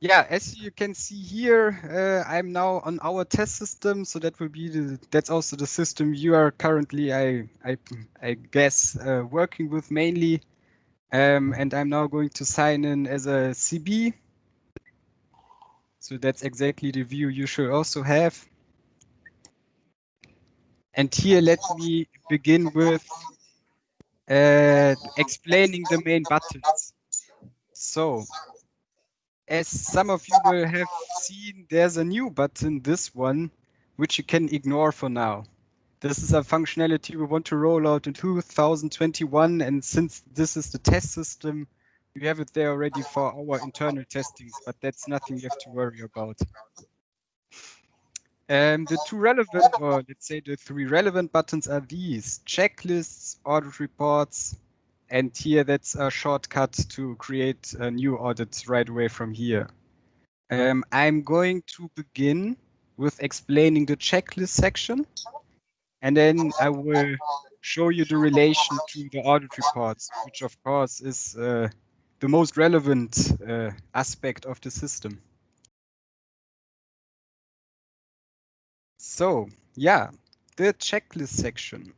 Yeah, as you can see here, I'm now on our test system, so that will be that's also the system you are currently, I guess, working with mainly. And I'm now going to sign in as a CB. So that's exactly the view you should also have. And here, let me begin with explaining the main buttons. So, as some of you will have seen, there's a new button, this one, which you can ignore for now. This is a functionality we want to roll out in 2021, and since this is the test system, we have it there already for our internal testings, but that's nothing you have to worry about. The two relevant, or let's say the three relevant buttons are these: checklists, audit reports, and here that's a shortcut to create a new audit right away from here. I'm going to begin with explaining the checklist section, and then I will show you the relation to the audit reports, which of course is the most relevant aspect of the system. So, yeah, the checklist section.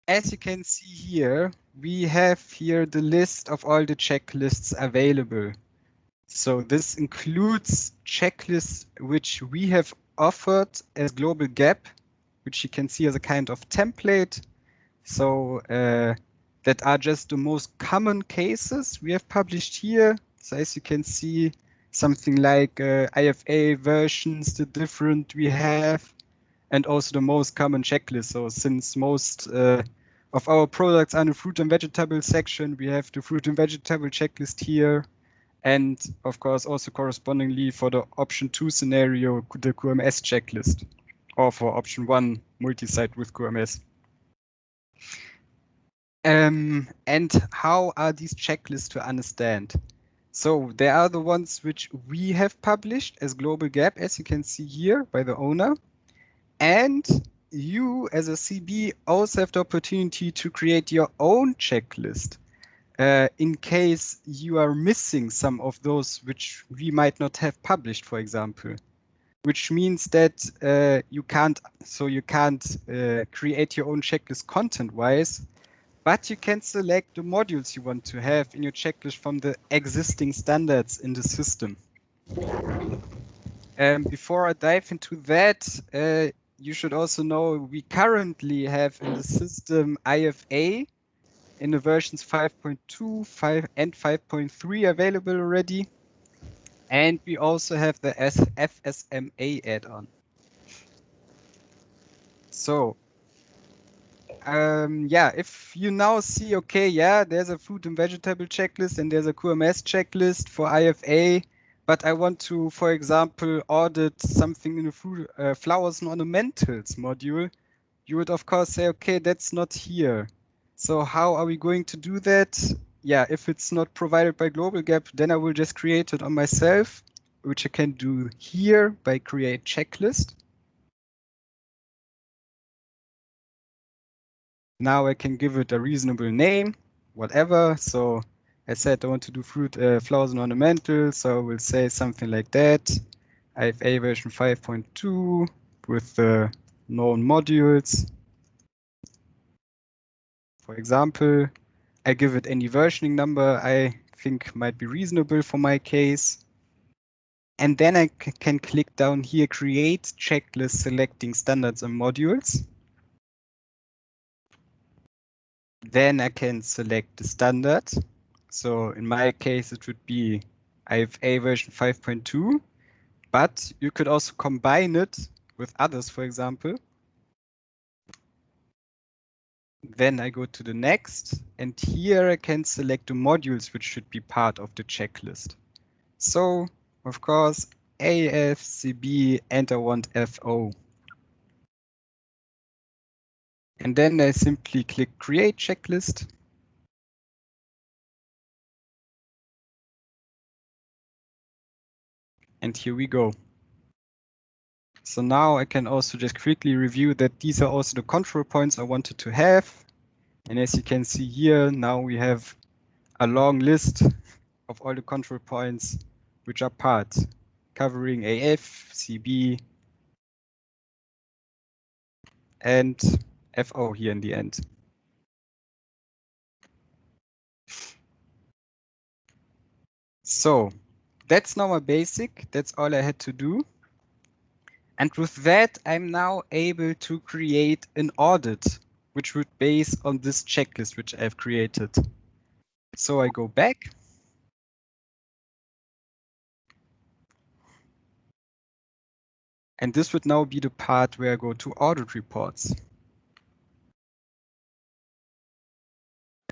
As you can see here, we have here the list of all the checklists available. So this includes checklists which we have offered as Global Gap, which you can see as a kind of template. So that are just the most common cases we have published here. So as you can see, something like IFA versions, the different we have, and also the most common checklist. So since most of our products are in the fruit and vegetable section, we have the fruit and vegetable checklist here. And of course, also correspondingly for the option 2 scenario, the QMS checklist, or for option 1, multi-site with QMS. And how are these checklists to understand? So they are the ones which we have published as Global Gap, as you can see here by the owner. And you as a CB also have the opportunity to create your own checklist in case you are missing some of those which we might not have published, for example. Which means that you can't create your own checklist content-wise, but you can select the modules you want to have in your checklist from the existing standards in the system. Before I dive into that, you should also know we currently have in the system IFA in the versions 5.2, 5, and 5.3 available already. And we also have the FSMA add-on. So, yeah, if you now see, okay, yeah, there's a fruit and vegetable checklist and there's a QMS checklist for IFA, but I want to, for example, audit something in the fruit, flowers and ornamentals module, you would of course say, okay, that's not here. So how are we going to do that? Yeah, if it's not provided by Global Gap, then I will just create it on myself, which I can do here by create checklist. Now I can give it a reasonable name, whatever. So I said I want to do fruit, flowers and ornamentals. So I will say something like that. IFA version 5.2 with the known modules. For example, I give it any versioning number I think might be reasonable for my case. And then I can click down here, create checklist, selecting standards and modules. Then I can select the standard. So in my case, it would be IFA version 5.2, but you could also combine it with others, for example. Then I go to the next, and here I can select the modules which should be part of the checklist. So, of course, AF, CB, and I want FO. And then I simply click Create Checklist. And here we go. So now I can also just quickly review that these are also the control points I wanted to have. And as you can see here, now we have a long list of all the control points which are part, covering AF, CB, and FO here in the end. So that's now my basic. That's all I had to do. And with that, I'm now able to create an audit, which would base on this checklist which I've created. So I go back. And this would now be the part where I go to audit reports.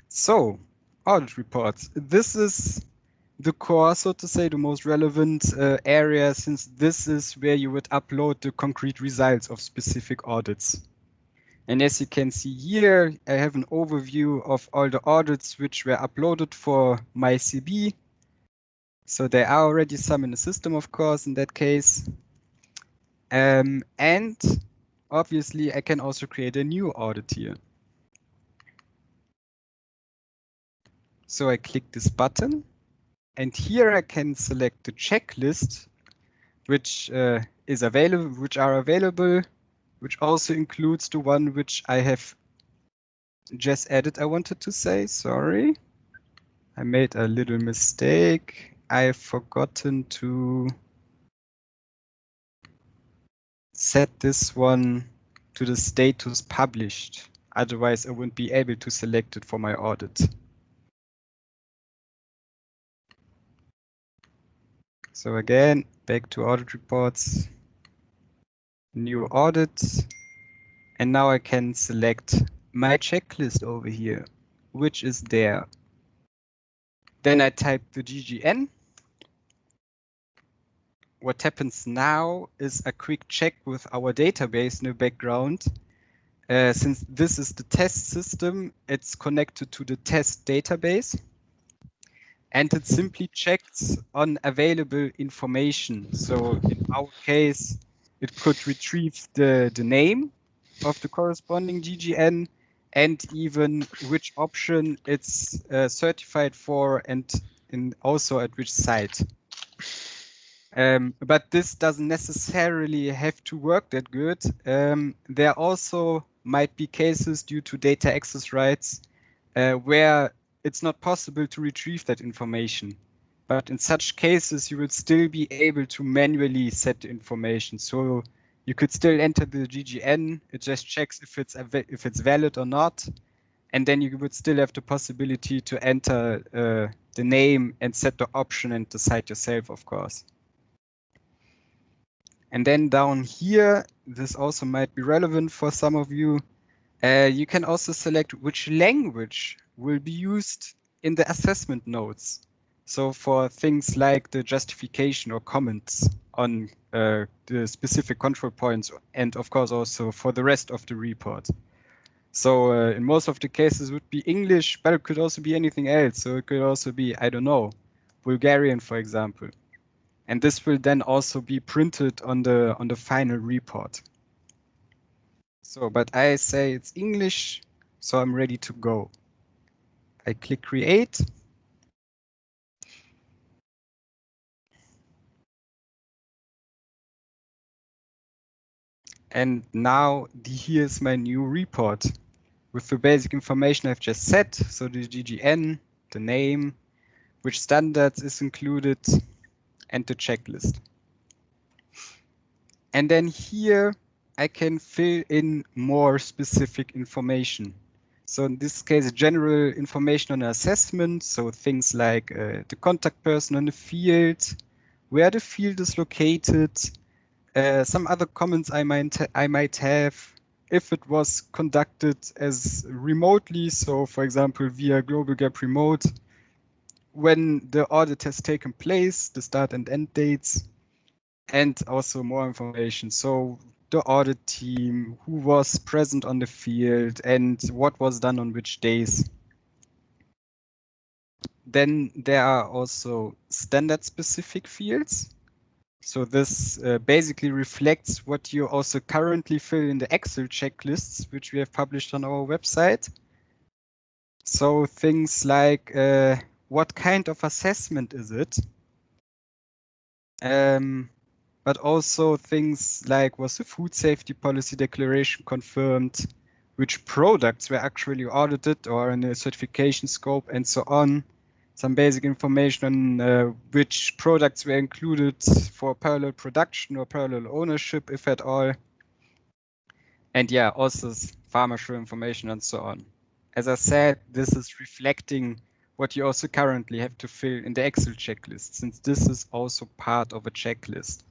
So audit reports. This is the core, so to say, the most relevant area, since this is where you would upload the concrete results of specific audits. And as you can see here, I have an overview of all the audits which were uploaded for MyCB. So there are already some in the system, of course, in that case. And obviously, I can also create a new audit here. So I click this button, and here I can select the checklist, which is available, which are available, which also includes the one which I have just added. I wanted to say, sorry, I made a little mistake. I've forgotten to set this one to the status published. Otherwise, I wouldn't be able to select it for my audit. So again, back to audit reports, new audit, and now I can select my checklist over here, which is there. Then I type the GGN. What happens now is a quick check with our database in the background. Since this is the test system, it's connected to the test database. And it simply checks on available information. So in our case, it could retrieve the name of the corresponding GGN and even which option it's certified for and also at which site. But this doesn't necessarily have to work that good. There also might be cases due to data access rights where it's not possible to retrieve that information. But in such cases, you would still be able to manually set the information. So you could still enter the GGN. It just checks if it's valid or not. And then you would still have the possibility to enter the name and set the option and the site yourself, of course. And then down here, this also might be relevant for some of you. You can also select which language will be used in the assessment notes. So for things like the justification or comments on the specific control points, and of course also for the rest of the report. So in most of the cases it would be English, but it could also be anything else. So it could also be, I don't know, Bulgarian, for example. And this will then also be printed on the final report. So, but I say it's English, so I'm ready to go. I click create. And now here's my new report with the basic information I've just set. So the GGN, the name, which standards is included, and the checklist. And then here I can fill in more specific information. So in this case, general information on assessment. So things like the contact person on the field, where the field is located, some other comments I might have, if it was conducted as remotely. So for example, via Global Gap Remote, when the audit has taken place, the start and end dates, and also more information. So the audit team, who was present on the field, and what was done on which days. Then there are also standard specific fields. So this basically reflects what you also currently fill in the Excel checklists, which we have published on our website. So things like what kind of assessment is it? But also things like, was the food safety policy declaration confirmed? Which products were actually audited or in a certification scope and so on? Some basic information on which products were included for parallel production or parallel ownership, if at all. And yeah, also pharmaceutical information and so on. As I said, this is reflecting what you also currently have to fill in the Excel checklist, since this is also part of a checklist.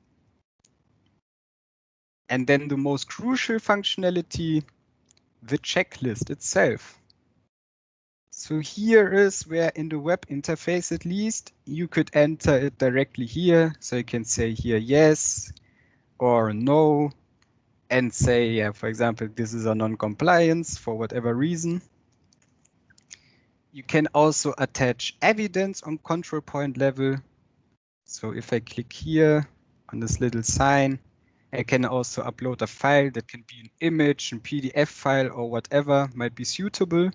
And then the most crucial functionality, the checklist itself. So here is where in the web interface, at least, you could enter it directly here. So you can say here, yes or no, and say, yeah, for example, this is a non-compliance for whatever reason. You can also attach evidence on control point level. So if I click here on this little sign, I can also upload a file that can be an image, a PDF file, or whatever might be suitable.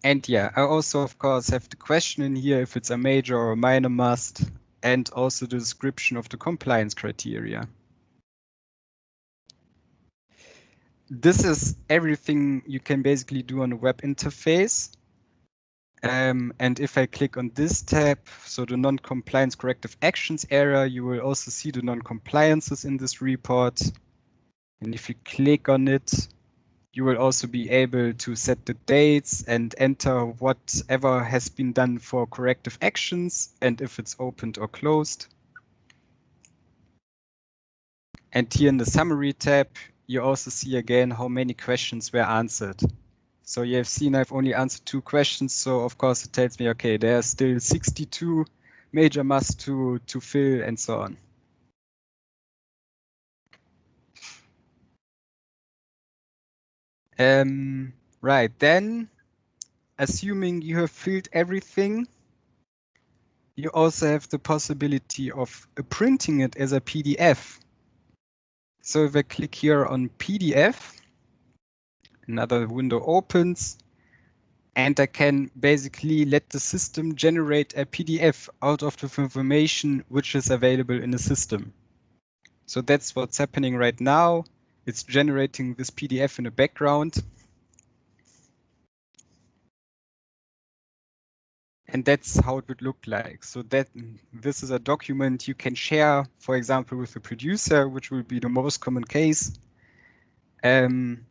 And yeah, I also, of course, have the question in here if it's a major or a minor must, and also the description of the compliance criteria. This is everything you can basically do on a web interface. And if I click on this tab, so the non-compliance corrective actions area, you will also see the non-compliances in this report. And if you click on it, you will also be able to set the dates and enter whatever has been done for corrective actions and if it's opened or closed. And here in the summary tab, you also see again how many questions were answered. So you have seen I've only answered 2 questions, so of course it tells me, okay, there are still 62 major must to fill and so on. Right, then, assuming you have filled everything, you also have the possibility of printing it as a PDF. So if I click here on PDF, another window opens, and I can basically let the system generate a PDF out of the information which is available in the system. So that's what's happening right now. It's generating this PDF in the background. And that's how it would look like. So that this is a document you can share, for example, with the producer, which will be the most common case. And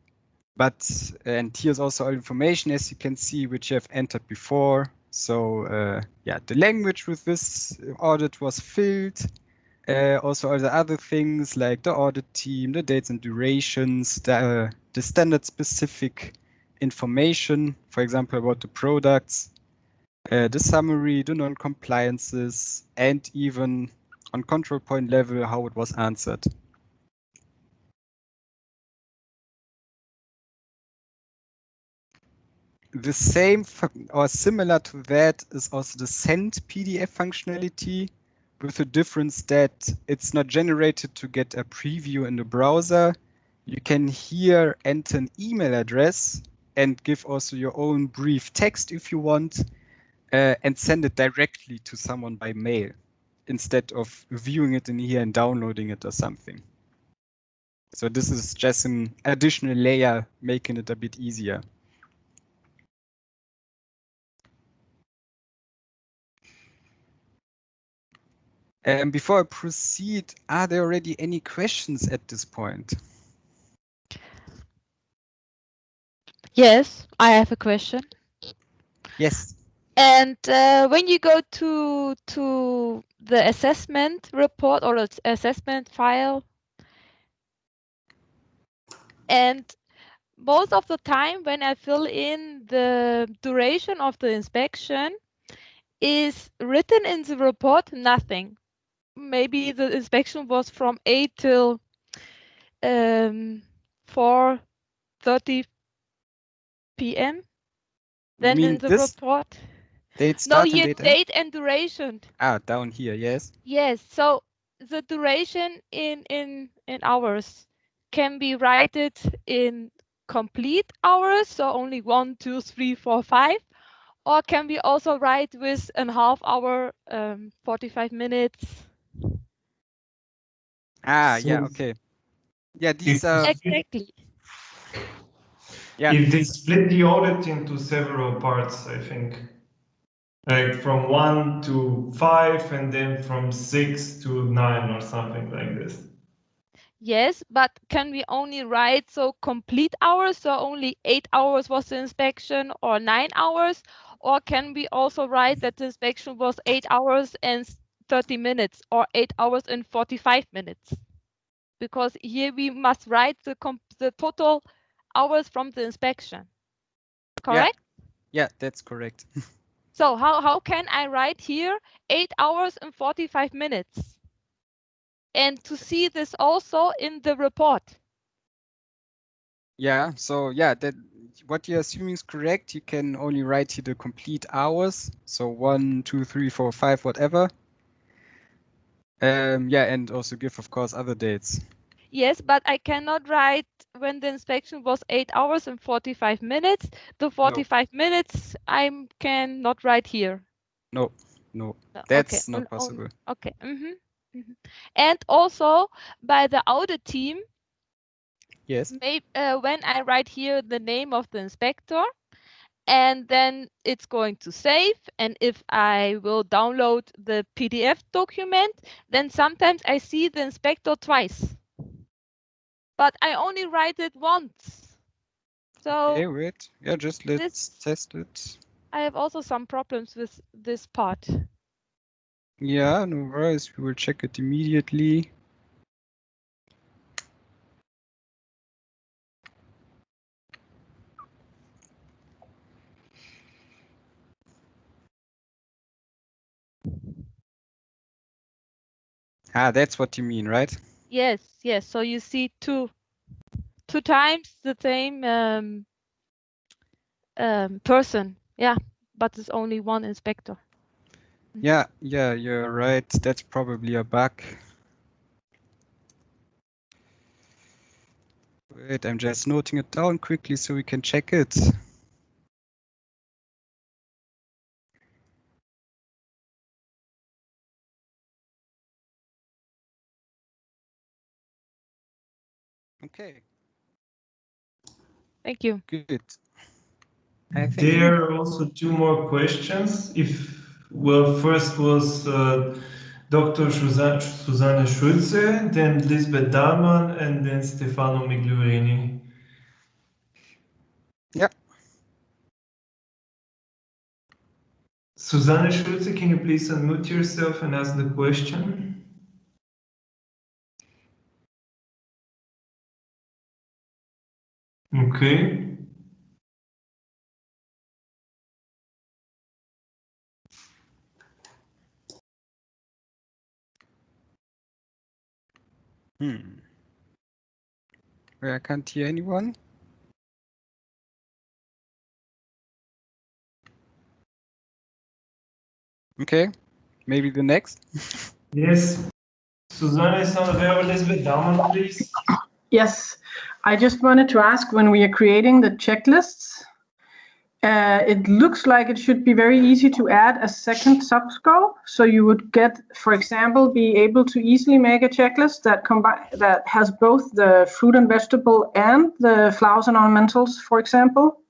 here's also all information, as you can see, which you have entered before. So yeah, the language with this audit was filled. Also all the other things like the audit team, the dates and durations, the standard specific information, for example, about the products, the summary, the non-compliances, and even on control point level, how it was answered. The same or similar to that is also the send PDF functionality, with the difference that it's not generated to get a preview in the browser. You can here enter an email address and give also your own brief text if you want, and send it directly to someone by mail instead of viewing it in here and downloading it or something. So this is just an additional layer making it a bit easier. Before I proceed, are there already any questions at this point? Yes, I have a question. Yes. And when you go to the assessment report or the assessment file, and most of the time when I fill in the duration of the inspection is written in the report nothing. Maybe the inspection was from 8 till 4:30 p.m. Then in the report. Date No, start and here date end? date and duration. Ah, down here, yes. Yes, so the duration in hours can be written in complete hours, so only 1, 2, 3, 4, 5? Or can we also write with a half hour, 45 minutes? Ah, So yeah, okay. Yeah, these are, Exactly. yeah, if they split the audit into several parts, I think, like from 1 to 5 and then from 6 to 9 or something like this. Yes, but can we only write so complete hours, so only 8 hours was the inspection or 9 hours? Or can we also write that the inspection was 8 hours and 30 minutes or 8 hours and 45 minutes? Because here we must write the total hours from the inspection. Correct? yeah, that's correct. So how can I write here 8 hours and 45 minutes? And to see this also in the report. Yeah, so yeah, that what you're assuming is correct. You can only write here the complete hours. So 1, 2, 3, 4, 5, whatever. Yeah, and also give, of course, other dates. Yes, but I cannot write when the inspection was 8 hours and 45 minutes. The 45 minutes I cannot write here. No, No, that's okay. not possible. Okay. And also by the audit team, Yes. when I write here the name of the inspector, and then it's going to save. And if I will download the PDF document, then sometimes I see the inspector twice. But I only write it once. So Okay, wait. Yeah, just let's test it. I have also some problems with this part. Yeah, no worries. We will check it immediately. Ah, that's what you mean, right? Yes. So you see two times the same person. Yeah, but it's only one inspector. Yeah, you're right. That's probably a bug. Wait, I'm just noting it down quickly so we can check it. Okay. Thank you. Good. There are also 2 more questions. First was Dr. Susanne Schulze, then Lisbeth Dahlmann, and then Stefano Migliorini. Yeah. Susanne Schulze, can you please unmute yourself and ask the question? Okay. I can't hear anyone. Okay, maybe the next. Yes. Susanne is not available. Lisbeth Dahlmann, please. Yes, I just wanted to ask, when we are creating the checklists, it looks like it should be very easy to add a second subscope. So you would get, for example, be able to easily make a checklist that has both the fruit and vegetable and the flowers and ornamentals, for example.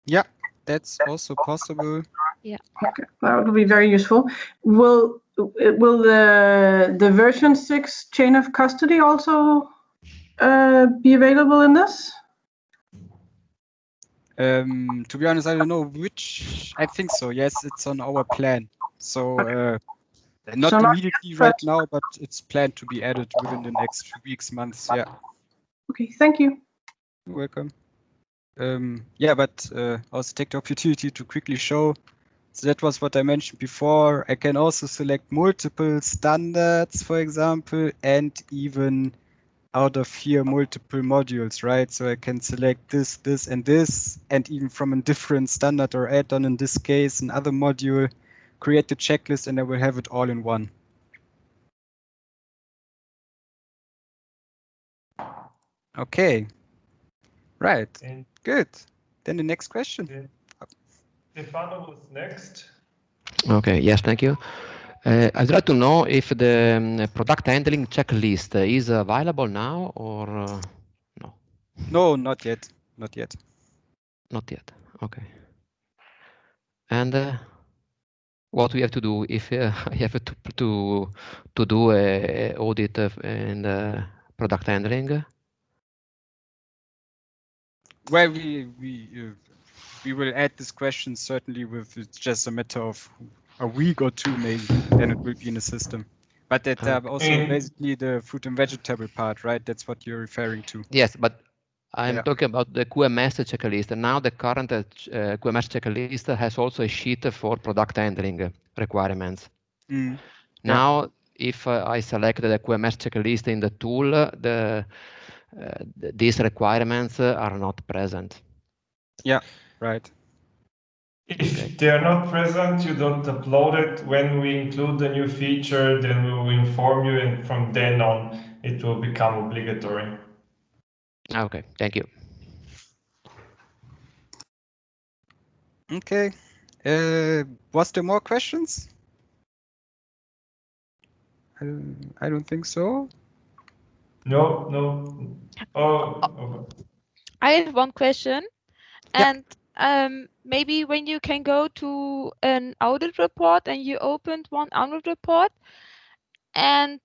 Yeah, that's also possible. Yeah. Okay, that would be very useful. Will the version 6 chain of custody also be available in this? To be honest, I don't know which. I think so. Yes, it's on our plan. So not immediately right now, but it's planned to be added within the next few weeks, months. Yeah. Okay, thank you. You're welcome. Yeah, but also take the opportunity to quickly show. So that was what I mentioned before. I can also select multiple standards, for example, and even out of here multiple modules, right? So I can select this, this, and this, and even from a different standard or add-on, in this case, another module, create the checklist, and I will have it all in one. Okay. Right. And Good. Then the next question. Stefano was next. Okay, yes, thank you. I'd like to know if the product handling checklist is available now or no? No, not yet. Not yet. Not yet. Okay. And what we have to do if I have to do a audit in product handling? Well, we will add this question certainly with it's just a matter of a week or two maybe, then it will be in the system. But that also And- basically the fruit and vegetable part, right? That's what you're referring to. Yes, but I'm Yeah. talking about the QMS checklist. Now the current QMS checklist has also a sheet for product handling requirements. Mm. Now, if I select the QMS checklist in the tool, these requirements are not present. Yeah, right. If they are not present, you don't upload it. When we include the new feature, then we will inform you, and from then on, it will become obligatory. Okay, thank you. Okay. Was there more questions? I don't think so. No. Oh. I have one question, Yeah. and maybe when you can go to an audit report and you opened one audit report and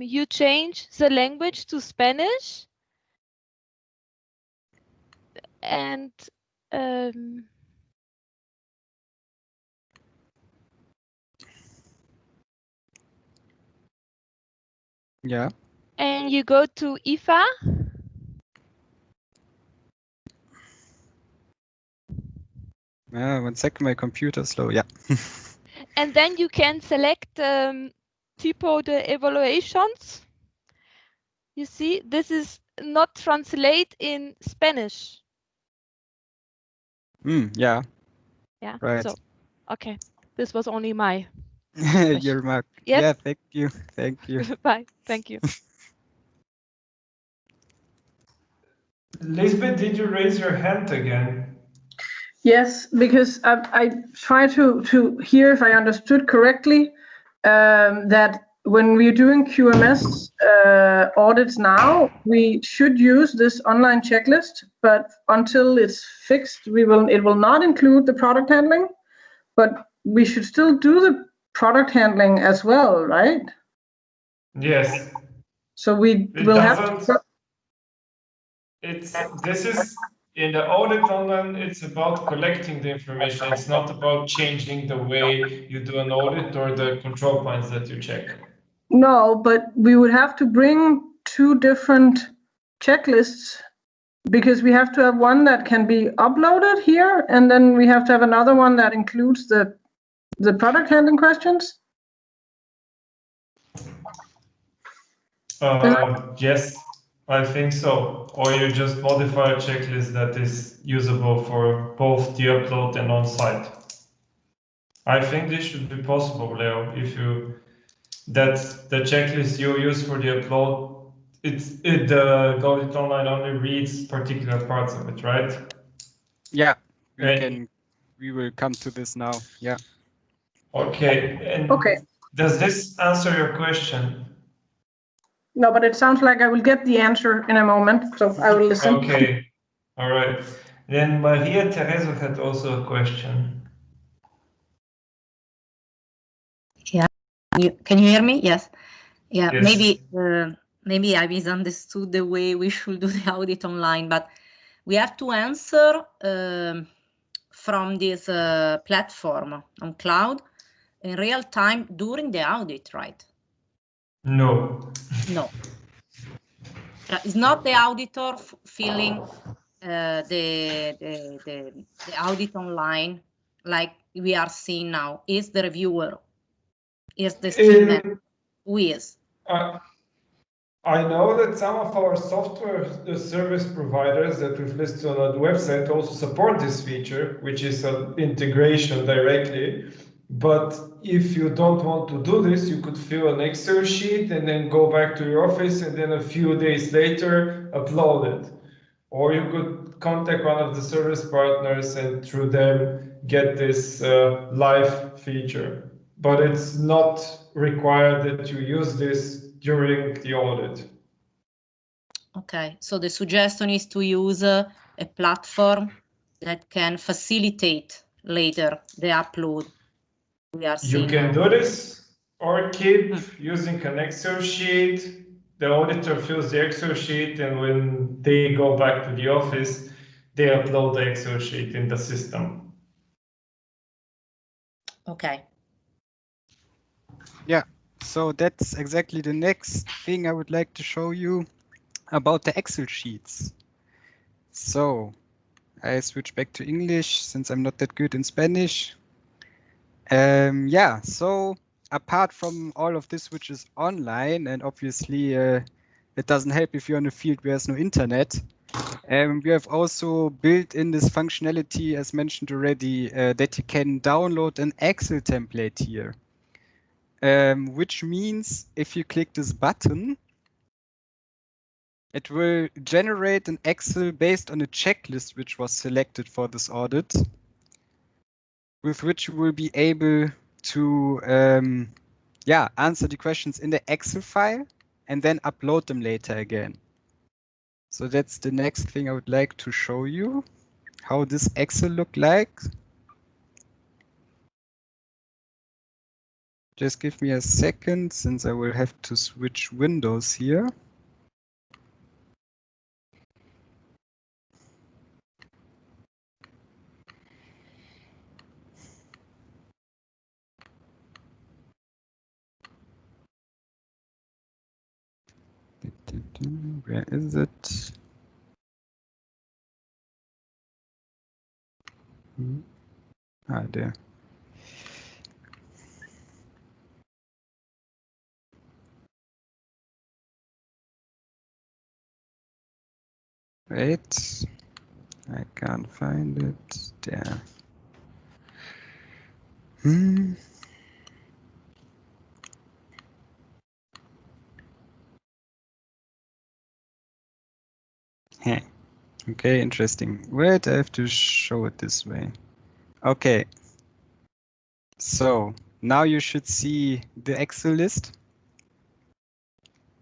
you change the language to Spanish and Yeah. and you go to IFA. One second, my computer's slow. Yeah. And then you can select tipo de evaluations. You see, this is not translate in Spanish. Yeah. Yeah. Right. So, okay, this was only my. Your remark. Yes. Yeah. Thank you. Thank you. Bye. Thank you. Lisbeth, did you raise your hand again? Yes, because I try to hear if I understood correctly that when we're doing QMS audits now, we should use this online checklist, but until it's fixed, it will not include the product handling, but we should still do the product handling as well, right? Yes. So we It will doesn't. have to. This is in the audit online. It's about collecting the information. It's not about changing the way you do an audit or the control points that you check. No, but we would have to bring two different checklists because we have to have one that can be uploaded here, and then we have to have another one that includes the product handling questions. Yes, I think so. Or you just modify a checklist that is usable for both the upload and on-site. I think this should be possible, Leo. If that's the checklist you use for the upload, the Gaudit Online only reads particular parts of it, right? Yeah. Right. We will come to this now. Yeah. Okay. And Okay. does this answer your question? No, but it sounds like I will get the answer in a moment, so I will listen. Okay. All right. Then Maria Teresa had also a question. Yeah. Can you hear me? Yes. Yeah. Yes. Maybe I misunderstood the way we should do the audit online, but we have to answer from this platform on cloud in real time during the audit, right? No. No. It's not the auditor filling the audit online like we are seeing now. Is the reviewer? Is the statement? Who is? I know that some of our software service providers that we've listed on the website also support this feature, which is an integration directly. But if you don't want to do this, you could fill an Excel sheet and then go back to your office and then a few days later upload it. Or you could contact one of the service partners and through them get this live feature. But it's not required that you use this during the audit. Okay, so the suggestion is to use a platform that can facilitate later the upload we are seeing. You can do this or keep using an Excel sheet. The auditor fills the Excel sheet, and when they go back to the office, they upload the Excel sheet in the system. Okay. Yeah, so that's exactly the next thing I would like to show you about the Excel sheets. So I switch back to English since I'm not that good in Spanish. Yeah, so apart from all of this, which is online, and obviously it doesn't help if you're in a field where there's no internet, we have also built in this functionality, as mentioned already, that you can download an Excel template here. Which means if you click this button, it will generate an Excel based on a checklist which was selected for this audit, with which you will be able to answer the questions in the Excel file and then upload them later again. So that's the next thing I would like to show you, how this Excel look like. Just give me a second, since I will have to switch windows here. Where is it? Ah, there. Wait, I can't find it. There. Hey. Okay, interesting. Wait, I have to show it this way. Okay. So now you should see the Excel list.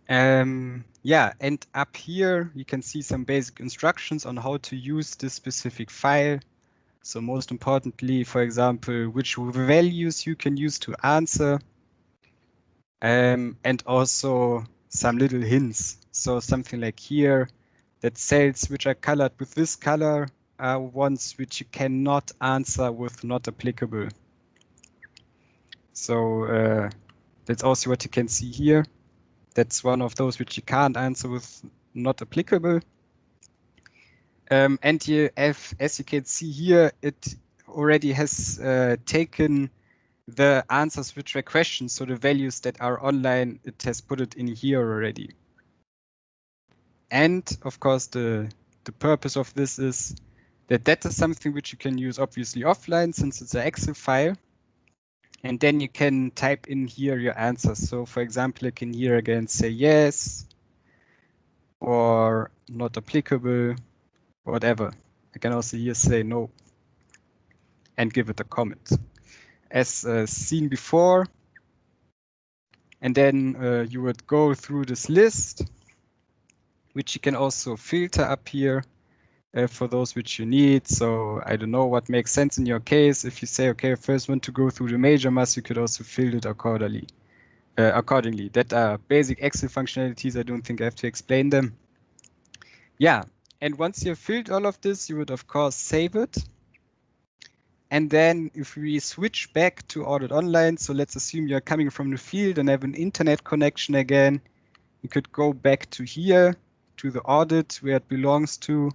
Yeah, and up here you can see some basic instructions on how to use this specific file. So most importantly, for example, which values you can use to answer, and also some little hints. So something like here, that cells which are colored with this color are ones which you cannot answer with not applicable. So that's also what you can see here. That's one of those which you can't answer with not applicable. And you have, as you can see here, it already has taken the answers which were questions, so the values that are online, it has put it in here already. And of course, the purpose of this is that is something which you can use obviously offline, since it's an Excel file. And then you can type in here your answers. So for example, you can here again say yes, or not applicable, whatever. I can also here say no and give it a comment. As seen before. And then you would go through this list, which you can also filter up here for those which you need. So I don't know what makes sense in your case. If you say, okay, first want to go through the major mass, you could also filter it accordingly. That are basic Excel functionalities. I don't think I have to explain them. Yeah, and once you've filled all of this, you would of course save it. And then if we switch back to Audit Online, so let's assume you're coming from the field and have an internet connection again, you could go back to here, to the audit where it belongs to,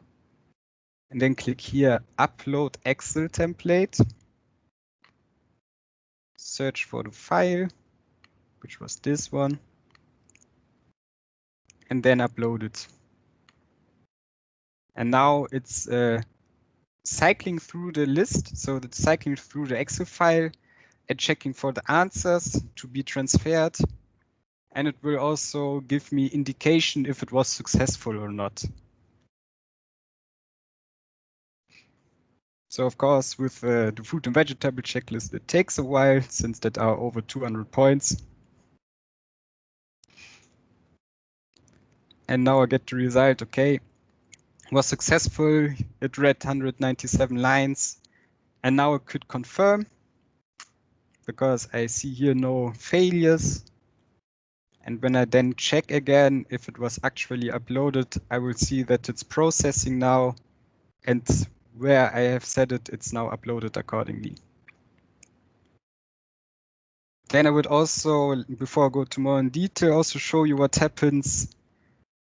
and then click here, Upload Excel Template. Search for the file, which was this one, and then upload it. And now it's cycling through the list, so it's cycling through the Excel file and checking for the answers to be transferred. And it will also give me indication if it was successful or not. So of course, with the food and vegetable checklist, it takes a while since that are over 200 points. And now I get the result, okay, was successful. It read 197 lines. And now I could confirm because I see here no failures. And when I then check again if it was actually uploaded, I will see that it's processing now, and where I have set it, it's now uploaded accordingly. Then I would also, before I go to more in detail, also show you what happens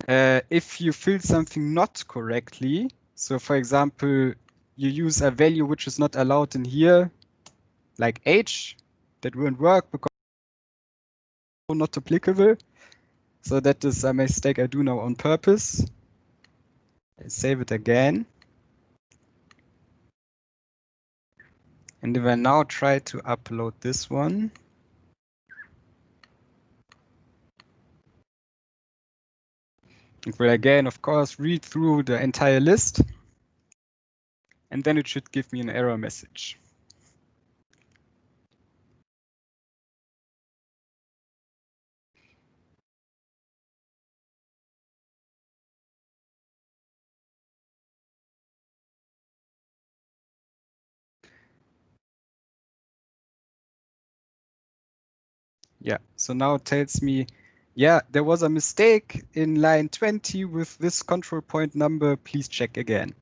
if you fill something not correctly. So for example, you use a value which is not allowed in here, like age, that won't work because it's not applicable. So that is a mistake I do now on purpose. I save it again. And if I now try to upload this one, it will again, of course, read through the entire list. And then it should give me an error message. Yeah, so now it tells me, yeah, there was a mistake in line 20 with this control point number, please check again.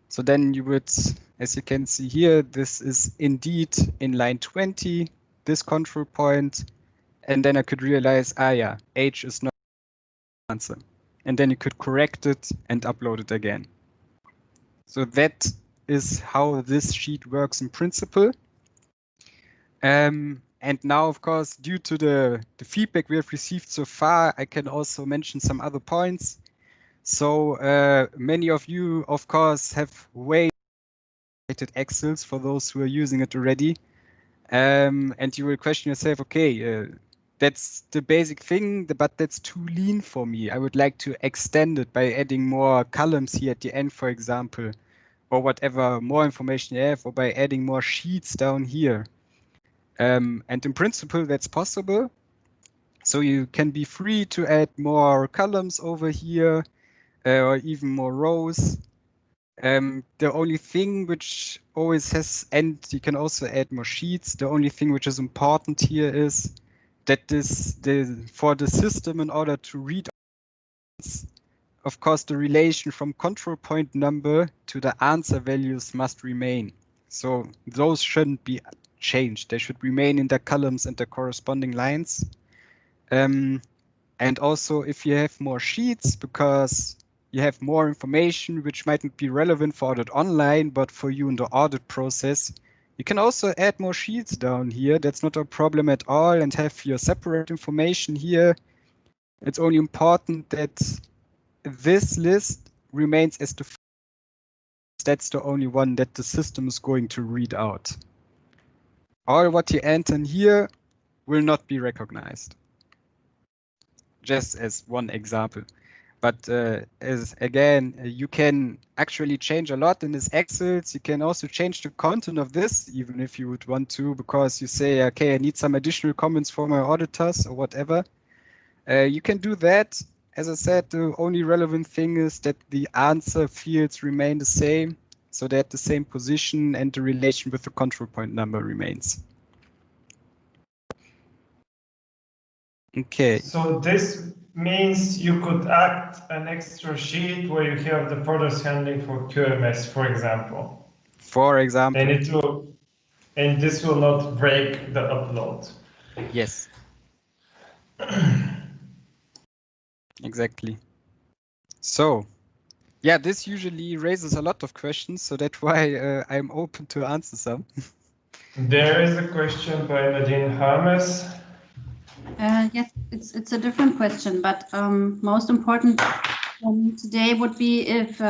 So then you would, as you can see here, this is indeed in line 20, this control point. And then I could realize, yeah, age is not the answer. And then you could correct it and upload it again. So that is how this sheet works in principle. And now, of course, due to the feedback we have received so far, I can also mention some other points. So many of you, of course, have way Excels for those who are using it already. And you will question yourself, okay, that's the basic thing, but that's too lean for me. I would like to extend it by adding more columns here at the end, for example, or whatever more information you have, or by adding more sheets down here. And in principle, that's possible. So you can be free to add more columns over here, or even more rows. The only thing which always has, and you can also add more sheets. The only thing which is important here is that for the system, in order to read, of course, the relation from control point number to the answer values must remain. So those shouldn't be changed. They should remain in their columns and the corresponding lines. And also, if you have more sheets, because you have more information which mightn't be relevant for audit online, but for you in the audit process, you can also add more sheets down here. That's not a problem at all, and have your separate information here. It's only important that this list remains as the first. That's the only one that the system is going to read out. All what you enter in here will not be recognized. Just as one example. But as again, you can actually change a lot in this Excel. You can also change the content of this, even if you would want to, because you say, okay, I need some additional comments for my auditors or whatever. You can do that. As I said, the only relevant thing is that the answer fields remain the same, so they're at the same position and the relation with the control point number remains. Okay. So this means you could add an extra sheet where you have the product handling for QMS, for example. For example. And this will not break the upload. Yes. Exactly. So, yeah, this usually raises a lot of questions, so that's why I'm open to answer some. There is a question by Nadine Harmes. Yes, it's a different question, but most important today would be if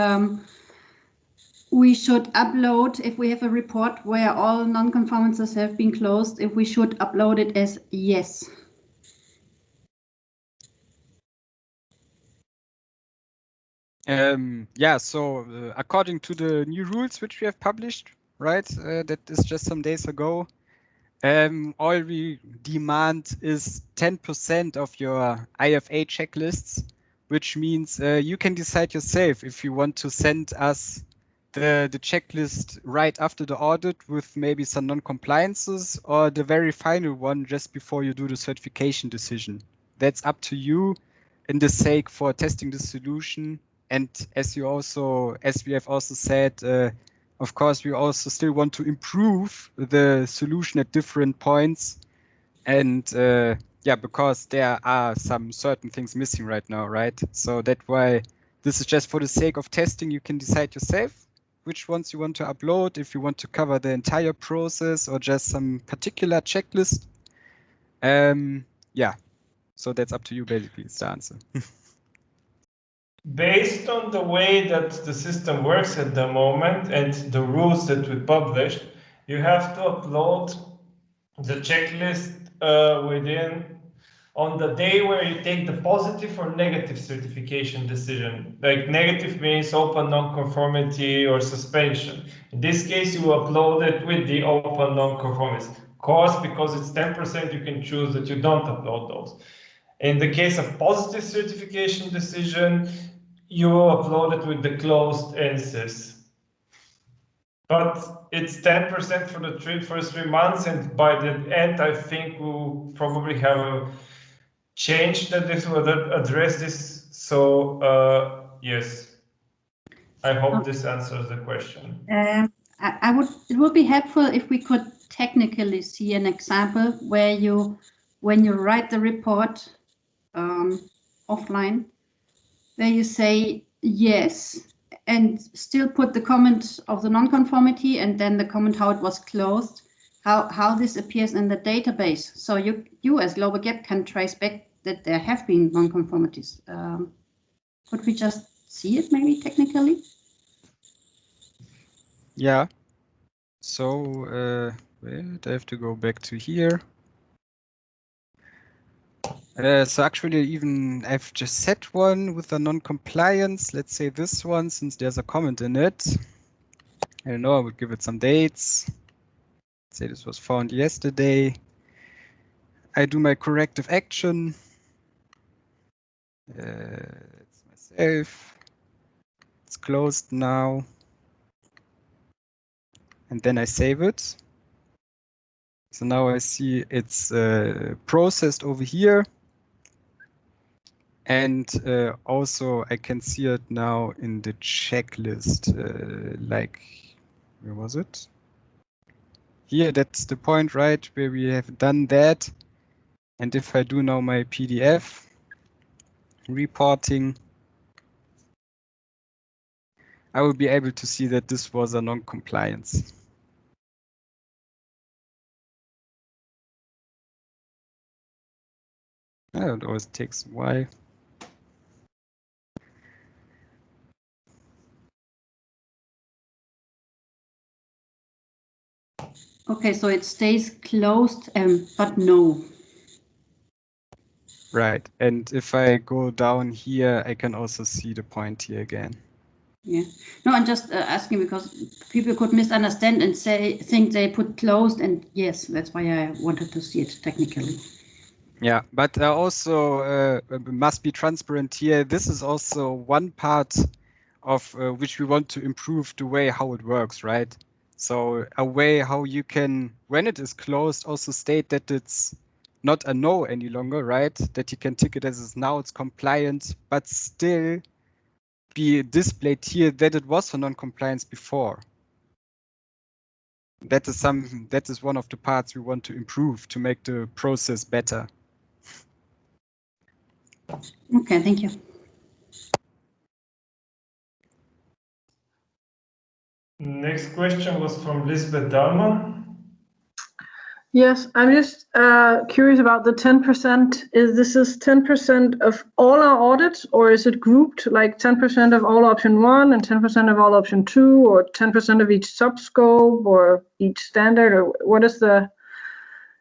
we should upload, if we have a report where all non-conformances have been closed, if we should upload it as yes. Yeah, so according to the new rules which we have published, right, that is just some days ago, all we demand is 10% of your IFA checklists, which means you can decide yourself if you want to send us the checklist right after the audit with maybe some non-compliances, or the very final one just before you do the certification decision. That's up to you in the sake for testing the solution. And as we have also said, of course, we also still want to improve the solution at different points. And yeah, because there are some certain things missing right now, right? So that's why this is just for the sake of testing. You can decide yourself which ones you want to upload, if you want to cover the entire process or just some particular checklist. Yeah, so that's up to you, basically, is the answer. Based on the way that the system works at the moment and the rules that we published, you have to upload the checklist on the day where you take the positive or negative certification decision. Like negative means open non-conformity or suspension. In this case, you upload it with the open non-conformity. Of course, because it's 10%, you can choose that you don't upload those. In the case of positive certification decision, you upload it with the closed answers. But it's 10% for the first 3 months, and by the end, I think we'll probably have a change that this will address this. So yes, I hope this answers the question. It would be helpful if we could technically see an example where when you write the report offline, where you say yes and still put the comment of the non-conformity and then the comment how it was closed, how this appears in the database. So you as Global Gap can trace back that there have been non-conformities. Could we just see it maybe technically? Yeah. So wait, I have to go back to here. So actually, even I've just set one with a non-compliance. Let's say this one, since there's a comment in it. I don't know, I would give it some dates. Let's say this was found yesterday. I do my corrective action. It's myself. It's closed now. And then I save it. So now I see it's processed over here. And also I can see it now in the checklist, like, where was it? Here, that's the point, right, where we have done that. And if I do now my PDF reporting, I will be able to see that this was a non-compliance. It always takes a while. Okay, so it stays closed, but no. Right, and if I go down here, I can also see the point here again. Yeah, no, I'm just asking because people could misunderstand and think they put closed, and yes, that's why I wanted to see it technically. Yeah, but also must be transparent here. This is also one part of which we want to improve the way how it works, right? So a way how you can, when it is closed, also state that it's not a no any longer, right? That you can tick it as now it's compliant, but still be displayed here that it was for non-compliance before. That is one of the parts we want to improve to make the process better. Okay, thank you. Next question was from Lisbeth Dahlmann. Yes, I'm just curious about the 10%. Is this 10% of all our audits, or is it grouped like 10% of all option 1 and 10% of all option 2, or 10% of each subscope or each standard, or what is the?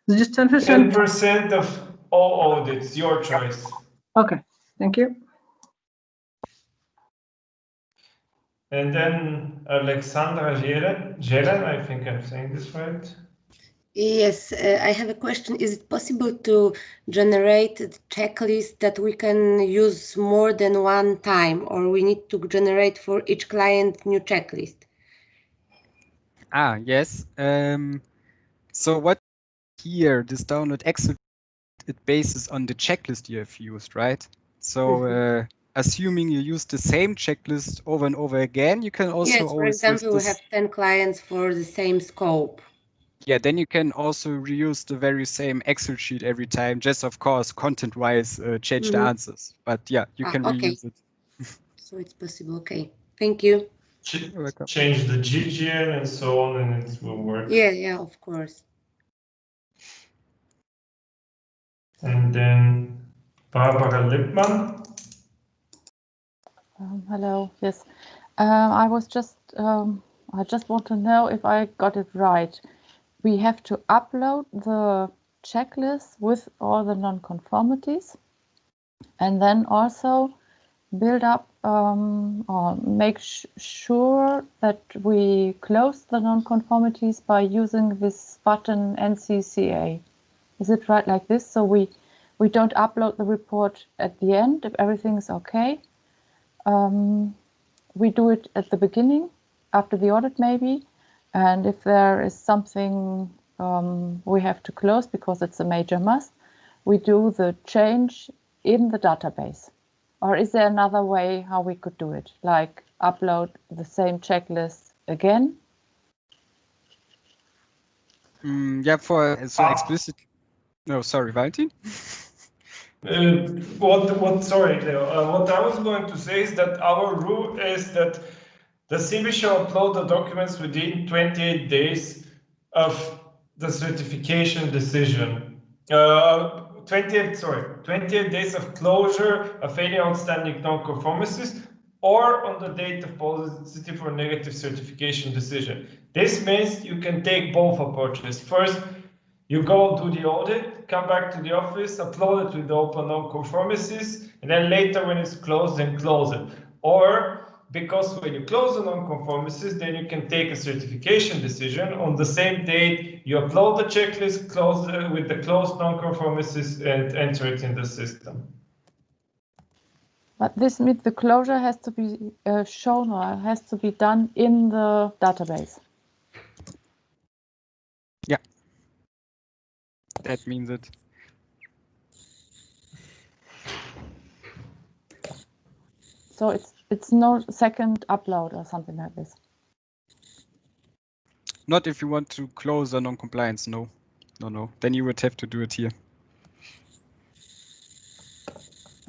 Is it just 10%? 10% of all audits, your choice. Okay, thank you. And then Alexandra Jeren, I think I'm saying this right. Yes, I have a question. Is it possible to generate a checklist that we can use more than one time, or we need to generate for each client new checklist? Yes. So what here, this download Excel, it bases on the checklist you have used, right? So assuming you use the same checklist over and over again, you can also Yes, for always use example, we this. have 10 clients for the same scope. Yeah, then you can also reuse the very same Excel sheet every time. Just of course, content-wise, change the answers. But yeah, you can Okay. reuse it. So it's possible. Okay. Thank you. You're welcome. Change the GGN and so on, and it will work. Yeah, of course. And then Barbara Lippmann. Hello. Yes, I was just. I just want to know if I got it right. We have to upload the checklist with all the non-conformities, and then also build up or make sure that we close the non-conformities by using this button NCCA. Is it right like this? So we don't upload the report at the end if everything is okay. We do it at the beginning, after the audit maybe, and if there is something we have to close because it's a major must, we do the change in the database. Or is there another way how we could do it, like upload the same checklist again? Yeah, so explicit. No, sorry, Valentin. Sorry, Leo. What I was going to say is that our rule is that the CB shall upload the documents within 28 days of the certification decision. 28 days of closure of any outstanding non-conformities or on the date of positive or negative certification decision. This means you can take both approaches. First, you go do the audit, come back to the office, upload it with the open non-conformities, and then later when it's closed, then close it. Or because when you close the non-conformities, then you can take a certification decision on the same date. You upload the checklist, close with the closed non-conformities, and enter it in the system. But this means the closure has to be shown or has to be done in the database. Yeah, that means it. So it's no second upload or something like this. Not if you want to close a non-compliance, no. No. Then you would have to do it here.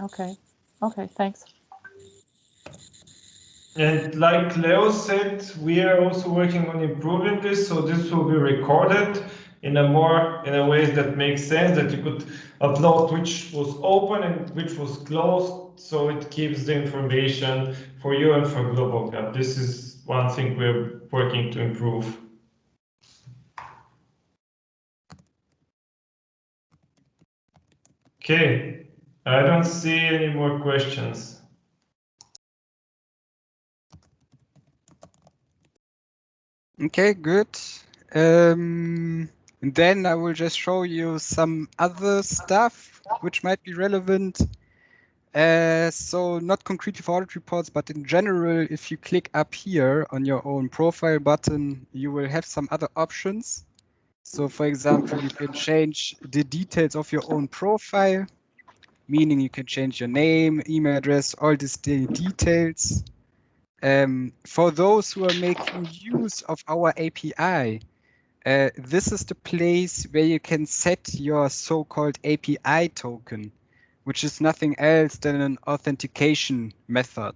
Okay, thanks. And like Leo said, we are also working on improving this, so this will be recorded in a way that makes sense, that you could upload which was open and which was closed, so it keeps the information for you and for GlobalCap. This is one thing we're working to improve. Okay, I don't see any more questions. Okay, good. And then I will just show you some other stuff which might be relevant. So not concretely for audit reports, but in general, if you click up here on your own profile button, you will have some other options. So for example, you can change the details of your own profile, meaning you can change your name, email address, all these details. For those who are making use of our API, this is the place where you can set your so-called API token, which is nothing else than an authentication method.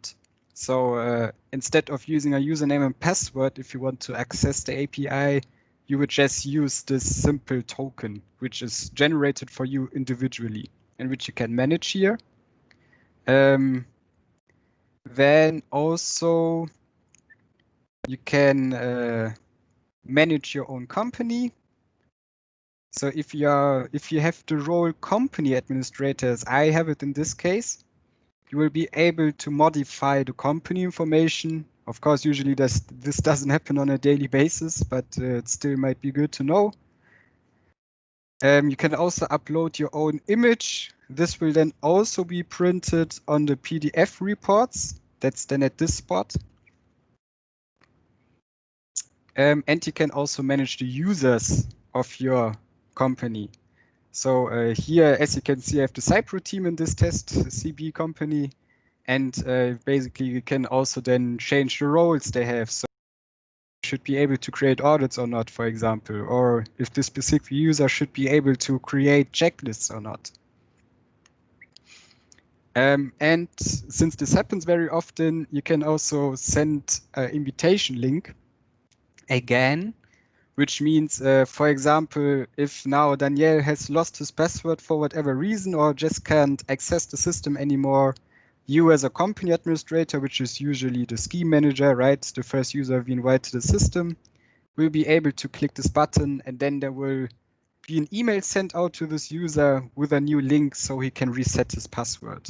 So instead of using a username and password, if you want to access the API, you would just use this simple token, which is generated for you individually and which you can manage here. Then also you can manage your own company. So if you have the role company administrator, as I have it in this case, you will be able to modify the company information Of course, usually this doesn't happen on a daily basis, but it still might be good to know. You can also upload your own image. This will then also be printed on the PDF reports. That's then at this spot. And you can also manage the users of your company. So here, as you can see, I have the Cypro team in this test CB company. And basically, you can also then change the roles they have. So you should be able to create audits or not, for example, or if the specific user should be able to create checklists or not. And since this happens very often, you can also send an invitation link again, which means, for example, if now Daniel has lost his password for whatever reason or just can't access the system anymore, you as a company administrator, which is usually the scheme manager, right, the first user we invite to the system, will be able to click this button, and then there will be an email sent out to this user with a new link so he can reset his password.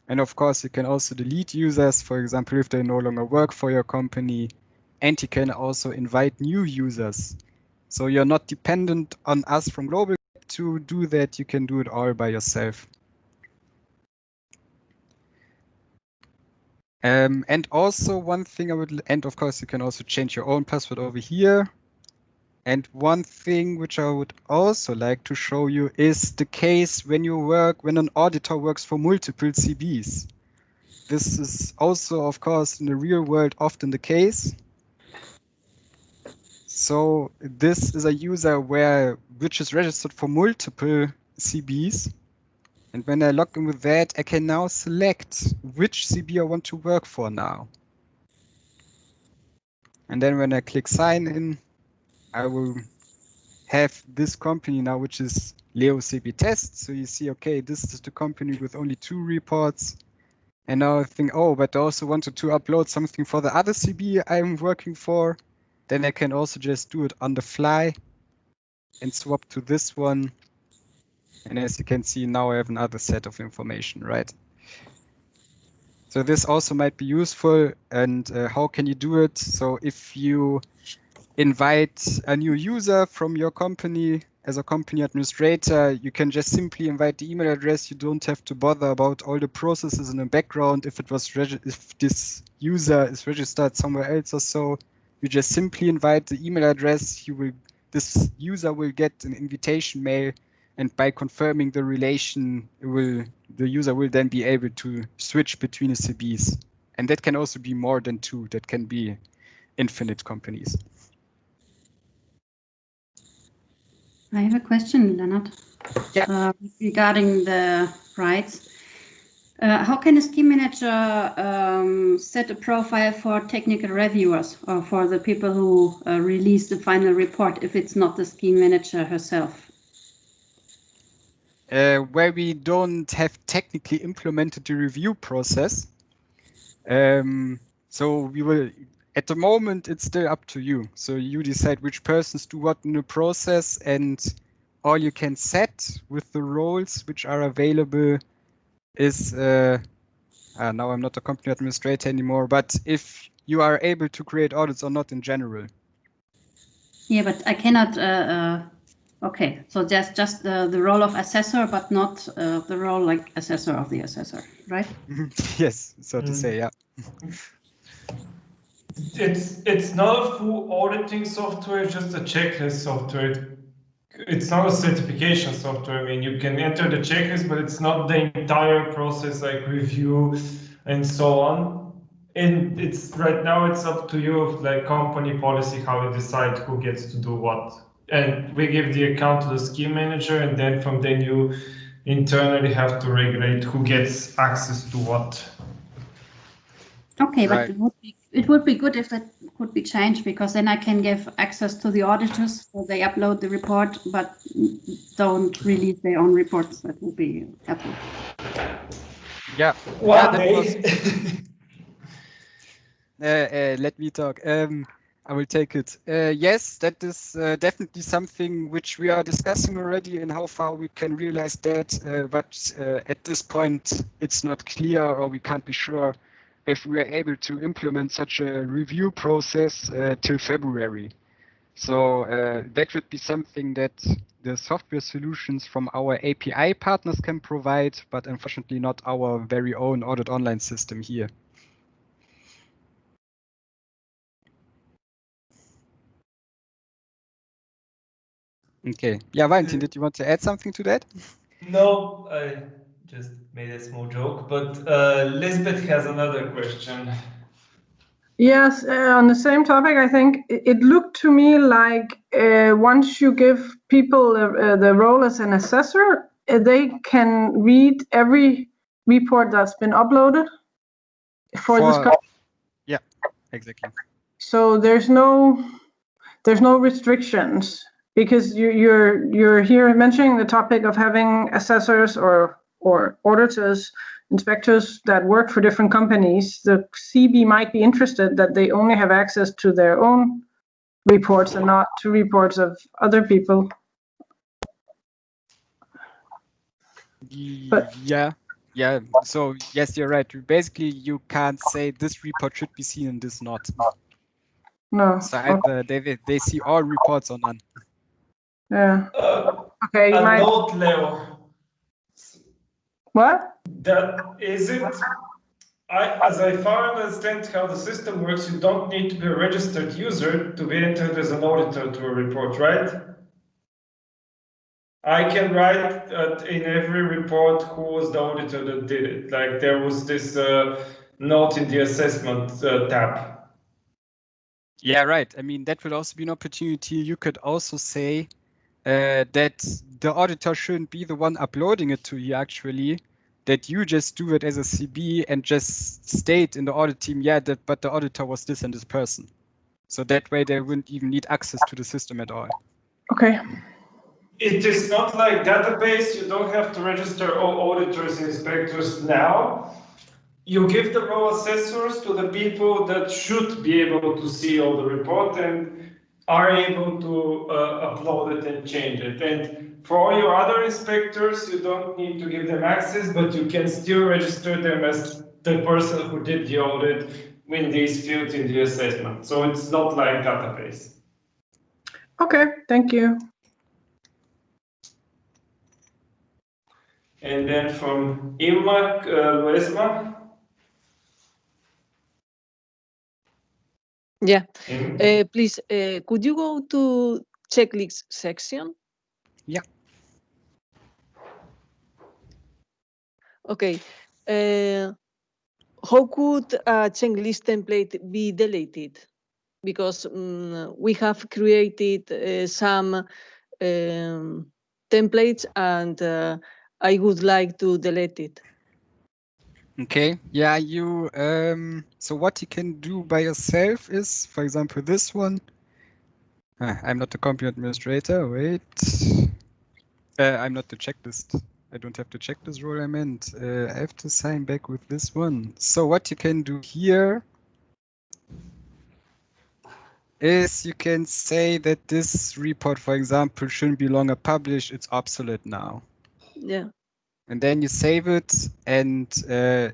And of course, you can also delete users, for example, if they no longer work for your company, and you can also invite new users. So you're not dependent on us from Global to do that. You can do it all by yourself. And also one thing and of course you can also change your own password over here. And one thing which I would also like to show you is the case when an auditor works for multiple CBs. This is also, of course, in the real world often the case. So this is a user which is registered for multiple CBs. And when I log in with that, I can now select which CB I want to work for now. And then when I click sign in, I will have this company now, which is Leo CB Test. So you see, okay, this is the company with only 2 reports. And now I think, oh, but I also wanted to upload something for the other CB I'm working for. Then I can also just do it on the fly and swap to this one. And as you can see, now I have another set of information, right? So this also might be useful. And how can you do it? So if you invite a new user from your company as a company administrator, you can just simply invite the email address. You don't have to bother about all the processes in the background. If this user is registered somewhere else or so, you just simply invite the email address. This user will get an invitation mail. And by confirming the relation, the user will then be able to switch between the CBs. And that can also be more than 2. That can be infinite companies. I have a question, Leonard, regarding the rights. How can a scheme manager set a profile for technical reviewers or for the people who release the final report if it's not the scheme manager herself? Where we don't have technically implemented the review process. So we will, at the moment, it's still up to you. So you decide which persons do what in the process, and all you can set with the roles which are available is, now I'm not a company administrator anymore, but if you are able to create audits or not in general. Yeah, but I cannot, okay, so just the role of assessor, but not the role like assessor of the assessor, right? Yes, so to say, yeah. It's not a full auditing software, it's just a checklist software. It's not a certification software. I mean, you can enter the checklist, but it's not the entire process like review and so on. And it's right now it's up to you, like company policy, how you decide who gets to do what. And we give the account to the scheme manager, and then from then you internally have to regulate who gets access to what. Okay, Right. but it would be good if that could be changed, because then I can give access to the auditors so they upload the report, but don't release their own reports. That would be helpful. Yeah. One that day. Let me talk. I will take it. Yes, that is definitely something which we are discussing already, and how far we can realize that. But at this point, it's not clear, or we can't be sure if we are able to implement such a review process till February. So that would be something that the software solutions from our API partners can provide, but unfortunately not our very own Audit Online system here. Okay. Yeah, Valentin, did you want to add something to that? No, I just made a small joke, but Lisbeth has another question. Yes, on the same topic, I think it looked to me like once you give people the role as an assessor, they can read every report that's been uploaded for this company. Yeah, exactly. So there's no restrictions, because you're here mentioning the topic of having assessors or auditors, inspectors that work for different companies. The CB might be interested that they only have access to their own reports and not to reports of other people. But yeah. So yes, you're right. Basically, you can't say this report should be seen and this not. no. So either they see all reports or none. Yeah. Okay. A note, Leo. What? That is it. As I far understand how the system works, you don't need to be a registered user to be entered as an auditor to a report, right? I can write in every report who was the auditor that did it. Like there was this note in the assessment tab. Yeah, right. I mean, that would also be an opportunity. You could also say that the auditor shouldn't be the one uploading it to you, actually, that you just do it as a CB and just state in the audit team, yeah, but the auditor was this and this person. So that way they wouldn't even need access to the system at all. Okay. It is not like database. You don't have to register all auditors, inspectors now. You give the role assessors to the people that should be able to see all the report and are able to upload it and change it. And for all your other inspectors, you don't need to give them access, but you can still register them as the person who did the audit in these fields in the assessment. So it's not like database. Okay, thank you. And then from Irma Luesma. Yeah, please, could you go to checklist section? Yeah. Okay. How could a checklist template be deleted? Because we have created some templates and I would like to delete it. Okay, yeah, so what you can do by yourself is, for example, this one. I'm not the company administrator, wait. I'm not the checklist. I don't have the checklist role I meant. I have to sign back with this one. So what you can do here is you can say that this report, for example, shouldn't be longer published. It's obsolete now. Yeah. And then you save it, and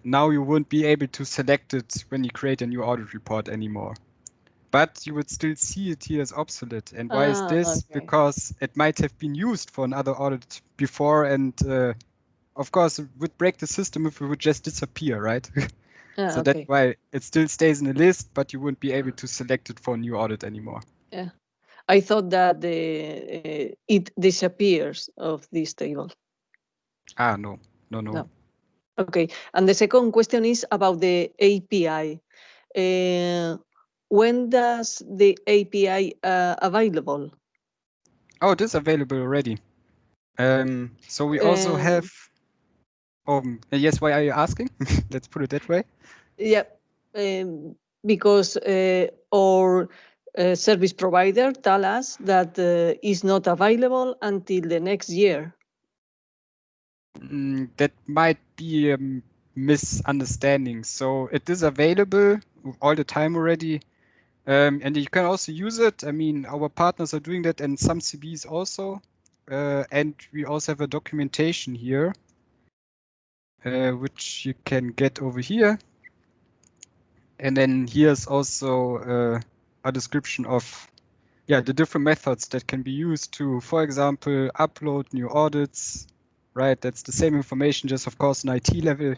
now you won't be able to select it when you create a new audit report anymore. But you would still see it here as obsolete. And why is this? Okay. Because it might have been used for another audit before, and of course it would break the system if it would just disappear, right? So Okay. that's why it still stays in the list, but you wouldn't be able to select it for a new audit anymore. Yeah. I thought that it disappears of this table. Ah, no. Okay, and the second question is about the API. When does the API available? Oh, it is available already. So we also have. Yes, why are you asking? Let's put it that way. Yeah, because our service provider tell us that is not available until the next year. That might be a misunderstanding. So it is available all the time already. And you can also use it. I mean, our partners are doing that and some CBs also. And we also have a documentation here, which you can get over here. And then here's also a description of the different methods that can be used to, for example, upload new audits, right? That's the same information, just of course an IT level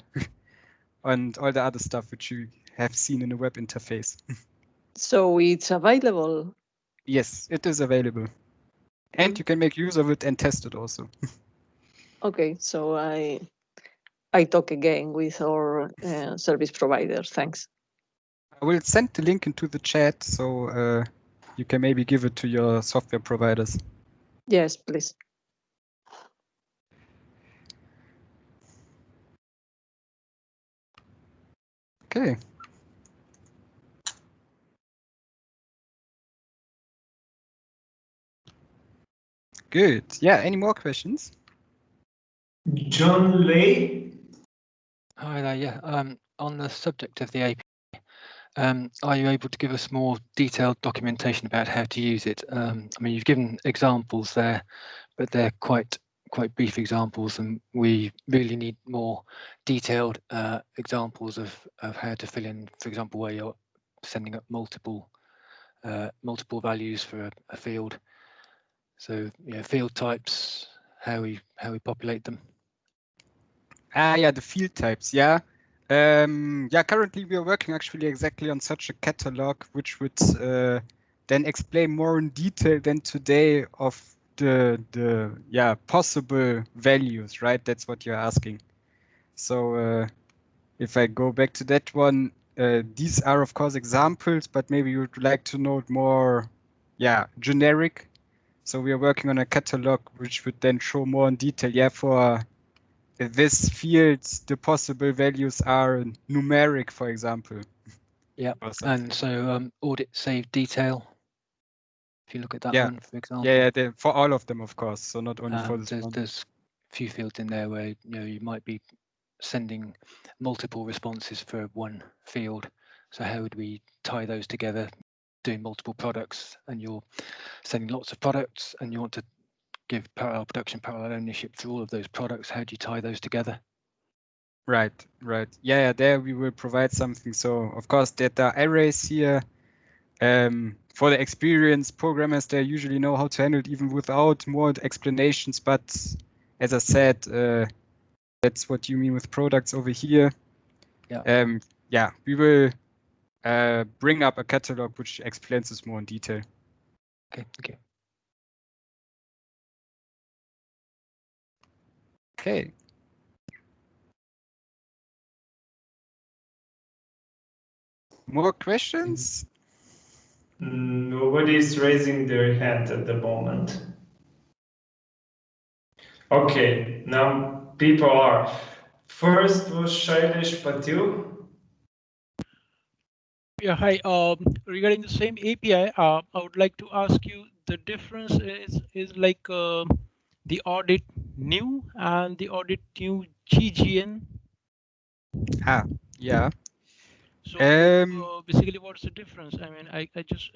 and all the other stuff which you have seen in the web interface. So it's available. Yes, it is available. And you can make use of it and test it also. Okay, so I talk again with our service provider. Thanks. I will send the link into the chat, so you can maybe give it to your software providers. Yes, please. Okay. Good. Yeah, any more questions? John Lay. Hi there. Yeah, on the subject of the API, are you able to give us more detailed documentation about how to use it? I mean, you've given examples there, but they're quite brief examples, and we really need more detailed examples of how to fill in, for example, where you're sending up multiple values for a field. So, field types, how we populate them. Yeah, the field types. Yeah. Currently we are working actually exactly on such a catalog, which would then explain more in detail than today of the possible values, right? That's what you're asking. So if I go back to that one, these are of course examples, but maybe you would like to know more, generic. So we are working on a catalog which would then show more in detail. Yeah, for this field, the possible values are numeric, for example. Yeah, and so audit save detail. If you look at that one, for example. Yeah, for all of them, of course. So not only for this one. There's a few fields in there where you might be sending multiple responses for one field. So how would we tie those together? Doing multiple products, and you're sending lots of products, and you want to give parallel production, parallel ownership for all of those products. How do you tie those together? Right. Yeah, there we will provide something. So of course data arrays here. For the experienced programmers, they usually know how to handle it even without more explanations. But as I said, that's what you mean with products over here. Yeah. We will bring up a catalog which explains this more in detail. Okay, thank you. Okay. More questions? Nobody is raising their hand at the moment. Okay, now people are. First was Shailesh Patil. Yeah, hi. Regarding the same API, I would like to ask you, the difference is like the audit new and the audit new GGN. Yeah. So basically, what's the difference? I mean, I just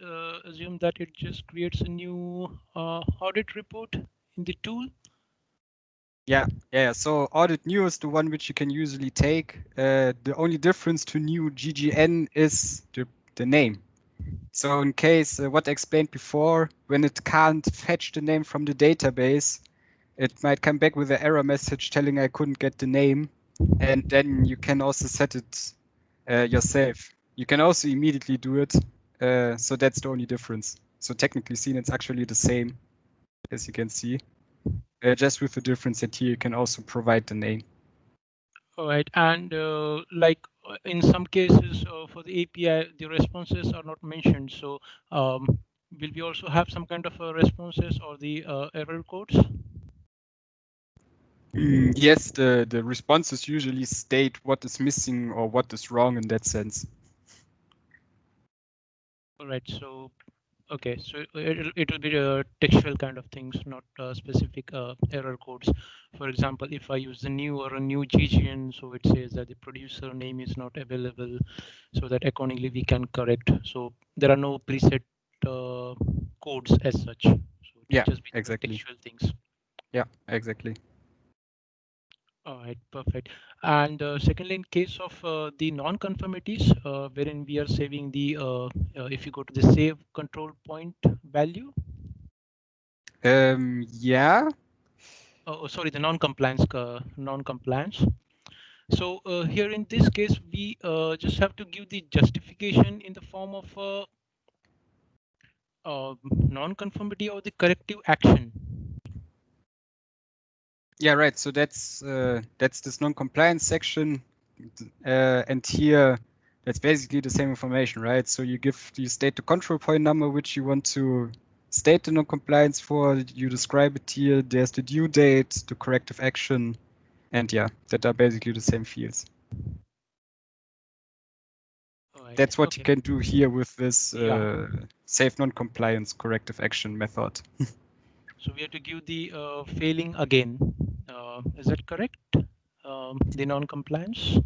assume that it just creates a new audit report in the tool. Yeah. So audit new is the one which you can usually take. The only difference to new GGN is the name. So in case what I explained before, when it can't fetch the name from the database, it might come back with an error message telling I couldn't get the name. And then you can also set it yourself. You can also immediately do it. So that's the only difference. So technically seen, it's actually the same, as you can see. Just with the difference that here you can also provide the name. All right, and like in some cases for the API, the responses are not mentioned. So will we also have some kind of responses or the error codes? Yes, the responses usually state what is missing or what is wrong in that sense. All right, so okay, so it will be textual kind of things, not specific error codes. For example, if I use the new or a new GGN, so it says that the producer name is not available, so that accordingly we can correct. So there are no preset codes as such. So Yeah, just be exactly. textual things. Yeah, exactly. All right, perfect. And secondly, in case of the non-conformities, wherein we are saving the, if you go to the save control point value. Yeah. Oh, sorry, the non-compliance. So here in this case, we just have to give the justification in the form of non-conformity or the corrective action. Yeah, right. So that's this non-compliance section, and here that's basically the same information, right? So you state the control point number which you want to state the non-compliance for. You describe it here. There's the due date, the corrective action, and yeah, that are basically the same fields. Right. That's what you can do here with this save non-compliance corrective action method. So we have to give the failing again. Is that correct? The non-compliance?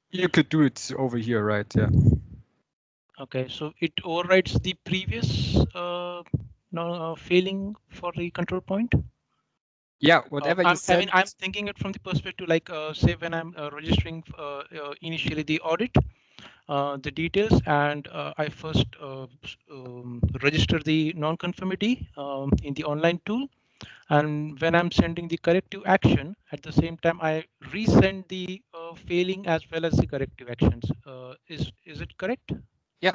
You could do it over here, right? Yeah. Okay, so it overrides the previous failing for the control point? Yeah, whatever you said. I mean, I'm thinking it from the perspective, like, say when I'm registering initially the audit, the details, and I first register the non-conformity in the online tool. And when I'm sending the corrective action, at the same time, I resend the failing as well as the corrective actions. Is it correct? Yeah.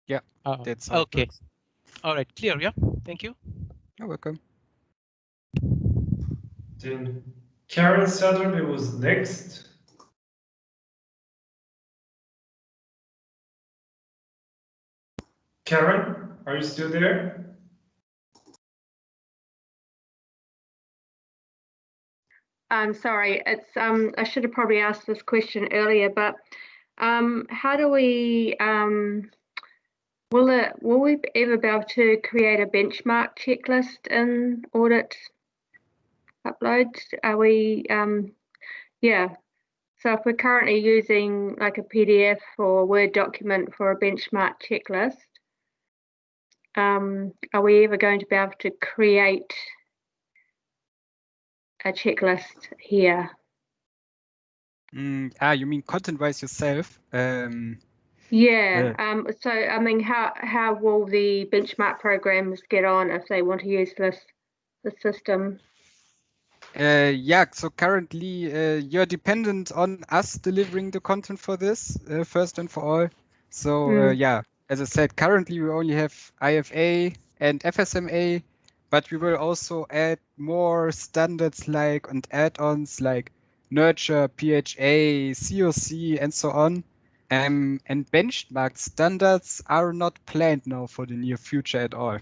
Yeah. That's how okay. All right. Clear. Yeah. Thank you. You're welcome. Then Karen Satterley was next. Karen, are you still there? I'm sorry, it's I should have probably asked this question earlier, but how do we will we ever be able to create a benchmark checklist in audit uploads? Are we yeah. So if we're currently using like a PDF or Word document for a benchmark checklist, are we ever going to be able to create a checklist here? You mean content-wise yourself? Yeah. So I mean, how will the benchmark programs get on if they want to use the system? Yeah. So currently, you're dependent on us delivering the content for this first and for all. So yeah, as I said, currently we only have IFA and FSMA, but we will also add more standards and add-ons like Nurture, PHA, COC, and so on. And benchmark standards are not planned now for the near future at all.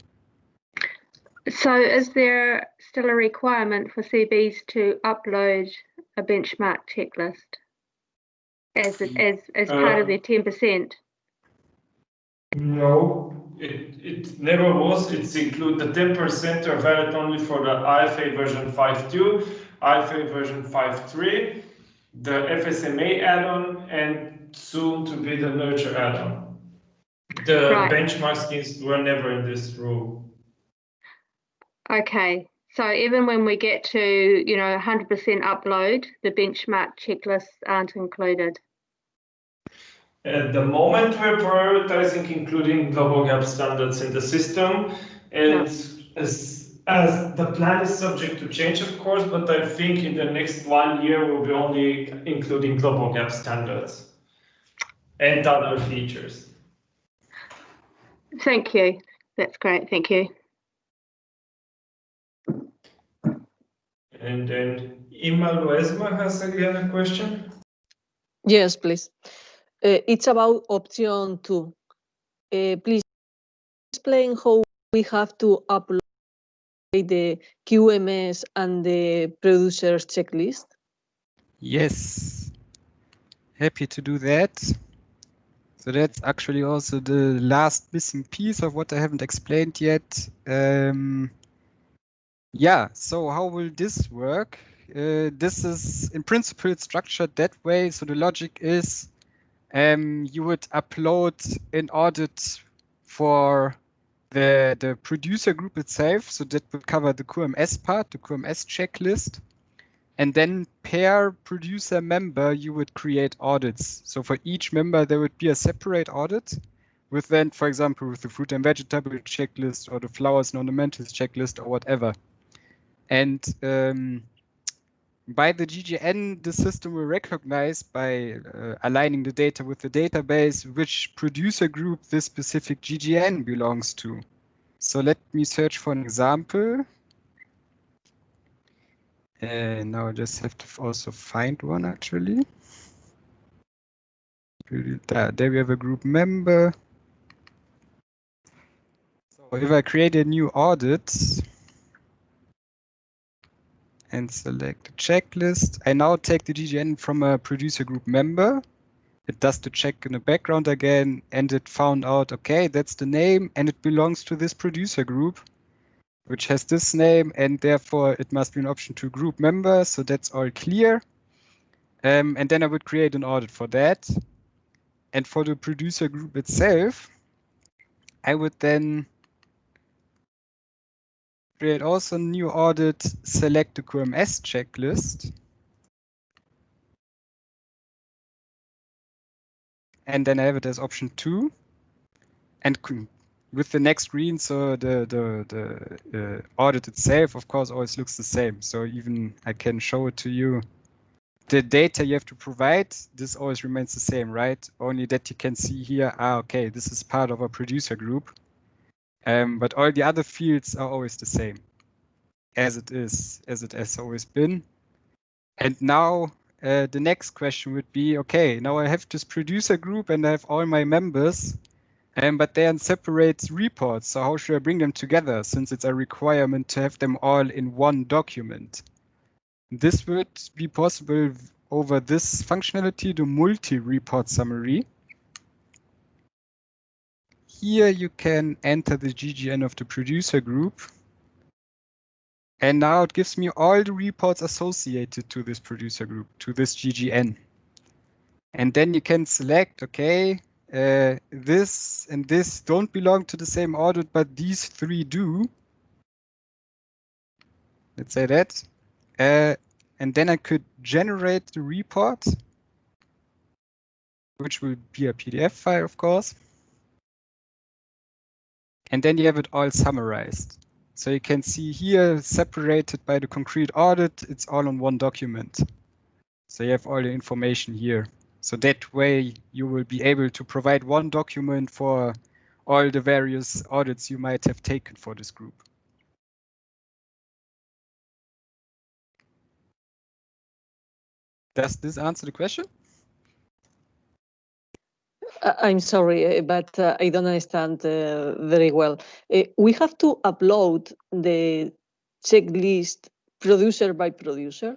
So is there still a requirement for CBs to upload a benchmark checklist as part of their 10%? No, it never was. It's include the 10% are valid only for the IFA version 5.2, IFA version 5.3, the FSMA add-on, and soon to be the Nurture add-on. The benchmark schemes were never in this rule. Okay, so even when we get to 100% upload, the benchmark checklists aren't included. At the moment, we're prioritizing including global gap standards in the system, and as the plan is subject to change, of course, but I think in the next 1 year we'll be only including global gap standards and other features. Thank you. That's great. Thank you. And then Ima Luesma has again a question. Yes, please. It's about option 2. Please explain how we have to upload the QMS and the producer's checklist. Yes, happy to do that. So that's actually also the last missing piece of what I haven't explained yet. Yeah, so how will this work? This is in principle structured that way. So the logic is you would upload an audit for the producer group itself. So that would cover the QMS part, the QMS checklist. And then per producer member, you would create audits. So for each member, there would be a separate audit with then, for example, with the fruit and vegetable checklist or the flowers and ornamentals checklist or whatever. And by the GGN, the system will recognize by aligning the data with the database which producer group this specific GGN belongs to. So let me search for an example. And now I just have to also find one actually. There we have a group member. So if I create a new audit and select the checklist, I now take the GGN from a producer group member. It does the check in the background again, and it found out, okay, that's the name, and it belongs to this producer group, which has this name, and therefore it must be an option to group member, so that's all clear. And then I would create an audit for that. And for the producer group itself, I would then create also a new audit, select the QMS checklist. And then I have it as option 2. And with the next screen, so the audit itself, of course, always looks the same. So even I can show it to you. The data you have to provide, this always remains the same, right? Only that you can see here, okay, this is part of a producer group. But all the other fields are always the same, as it has always been. And now the next question would be, okay, now I have this producer group and I have all my members, but they are in separate reports. So how should I bring them together, since it's a requirement to have them all in one document? This would be possible over this functionality, the multi-report summary. Here you can enter the GGN of the producer group. And now it gives me all the reports associated to this producer group, to this GGN. And then you can select, okay, this and this don't belong to the same audit, but these 3 do. Let's say that. And then I could generate the report, which will be a PDF file, of course. And then you have it all summarized. So you can see here, separated by the concrete audit, it's all on one document. So you have all the information here. So that way you will be able to provide one document for all the various audits you might have taken for this group. Does this answer the question? I'm sorry, but I don't understand very well. We have to upload the checklist producer by producer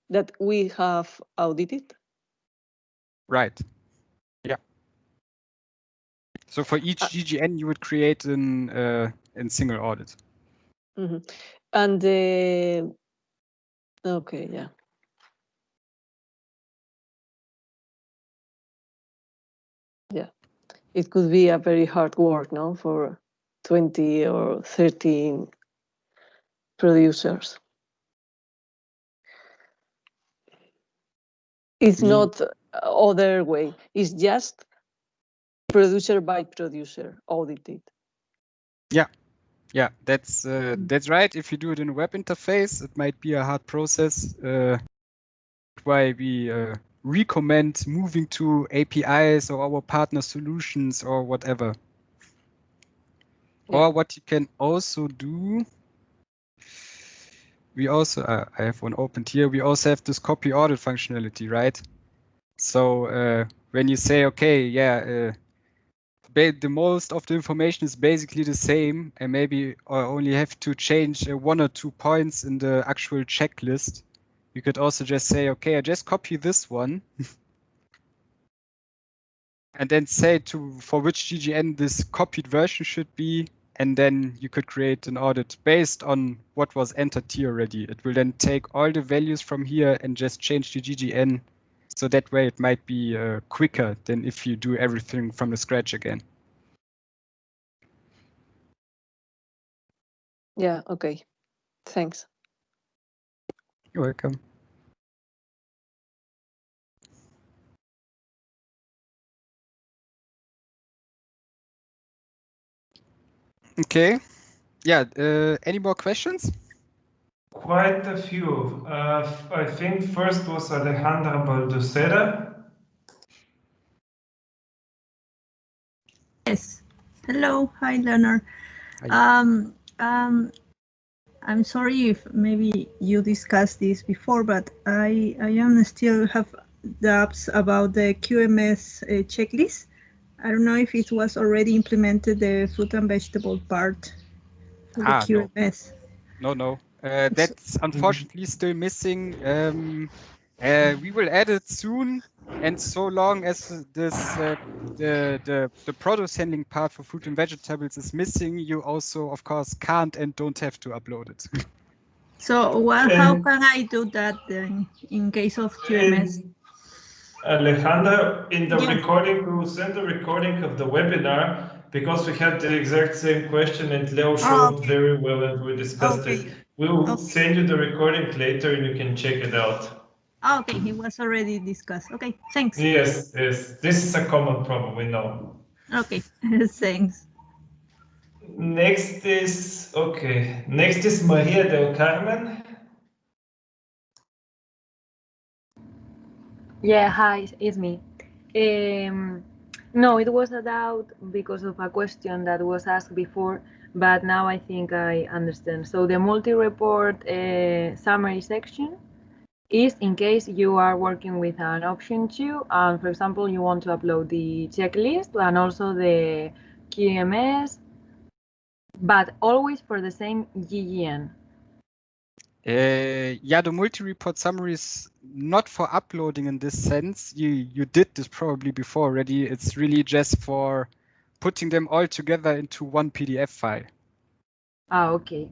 that we have audited? Right. Yeah. So for each GGN, you would create in single audit. Mm-hmm. And okay, yeah. Yeah, it could be a very hard work, no, for 20 or 13 producers. It's not other way. It's just producer by producer audited. Yeah, yeah, that's right. If you do it in a web interface, it might be a hard process. Why we recommend moving to APIs or our partner solutions or whatever. Yeah. Or what you can also do. We also, I have one opened here. We also have this copy audit functionality, right? So when you say, okay, yeah, the most of the information is basically the same, and maybe I only have to change 1 or 2 points in the actual checklist. You could also just say, okay, I just copy this one. And then say for which GGN this copied version should be. And then you could create an audit based on what was entered here already. It will then take all the values from here and just change the GGN. So that way it might be quicker than if you do everything from the scratch again. Yeah, okay. Thanks. You're welcome. Okay. Yeah. Any more questions? Quite a few. I think first was Alejandra Baldocera. Yes. Hello. Hi, Leonard. Hi. I'm sorry if maybe you discussed this before, but I am still have doubts about the QMS checklist. I don't know if it was already implemented, the fruit and vegetable part for the QMS. No. That's unfortunately still missing. We will add it soon, and so long as this the produce handling part for fruit and vegetables is missing, you also, of course, can't and don't have to upload it. So how can I do that then in case of QMS? Alejandra, in the recording, we will send the recording of the webinar because we had the exact same question and Leo showed very well and we discussed it. We will send you the recording later and you can check it out. Okay, it was already discussed. Okay, thanks. Yes. This is a common problem, we know. Okay, thanks. Next is Maria del Carmen. Yeah, hi, it's me. No, it was a doubt because of a question that was asked before, but now I think I understand. So the multi-report summary section is in case you are working with an option 2, and for example, you want to upload the checklist and also the QMS, but always for the same GGN. Yeah, the multi-report summary is not for uploading in this sense. You did this probably before already. It's really just for putting them all together into one PDF file. Okay.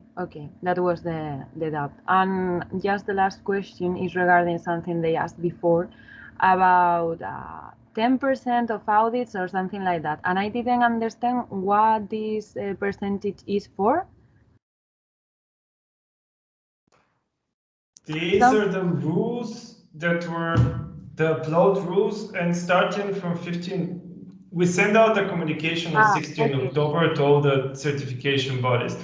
That was the doubt. And just the last question is regarding something they asked before about 10% of audits or something like that. And I didn't understand what this percentage is for. These are the rules that were the upload rules, and starting from 15, we send out the communication on 16 October to all the certification bodies.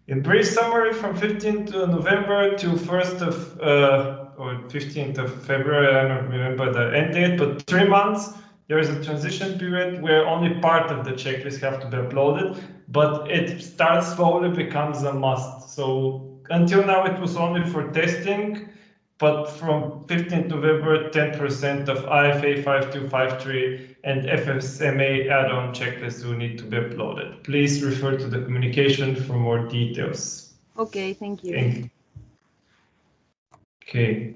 In brief summary, from 15th of November to 1st of or 15th of February, I don't remember the end date, but 3 months, there is a transition period where only part of the checklist have to be uploaded, but it starts slowly becomes a must. So until now, it was only for testing, but from 15th November, 10% of IFA 5253 and FSMA add-on checklists will need to be uploaded. Please refer to the communication for more details. Okay, thank you. Okay.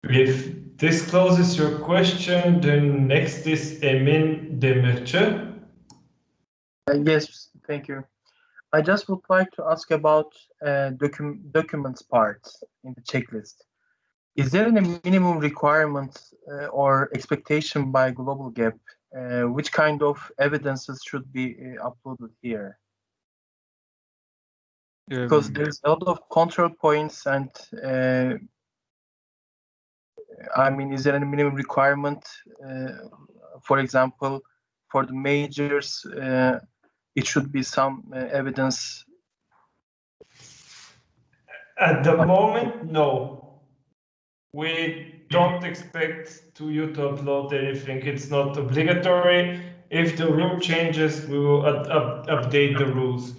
If this closes your question, then next is Emin Demirci. Yes, thank you. I just would like to ask about documents part in the checklist. Is there any minimum requirement or expectation by Global Gap? Which kind of evidences should be uploaded here? Because there's a lot of control points and I mean, is there any minimum requirement? For example, for the majors, it should be some evidence. At the moment, no. We don't expect you to upload anything. It's not obligatory. If the rule changes, we will update the rules.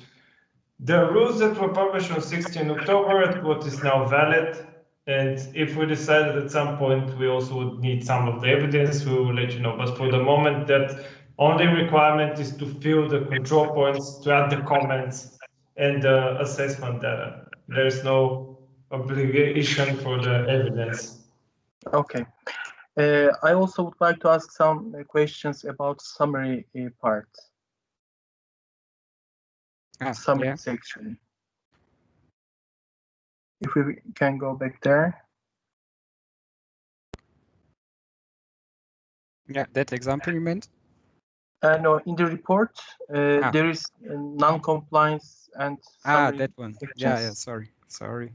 The rules that were published on 16 October, what is now valid, and if we decided at some point we also would need some of the evidence, we will let you know. But for the moment, that only requirement is to fill the control points, to add the comments and the assessment data. There is no obligation for the evidence. Okay. I also would like to ask some questions about summary part. Summary section. If we can go back there. Yeah, that example you meant? No, in the report, there is non-compliance and summary that one. sections. Yeah, sorry.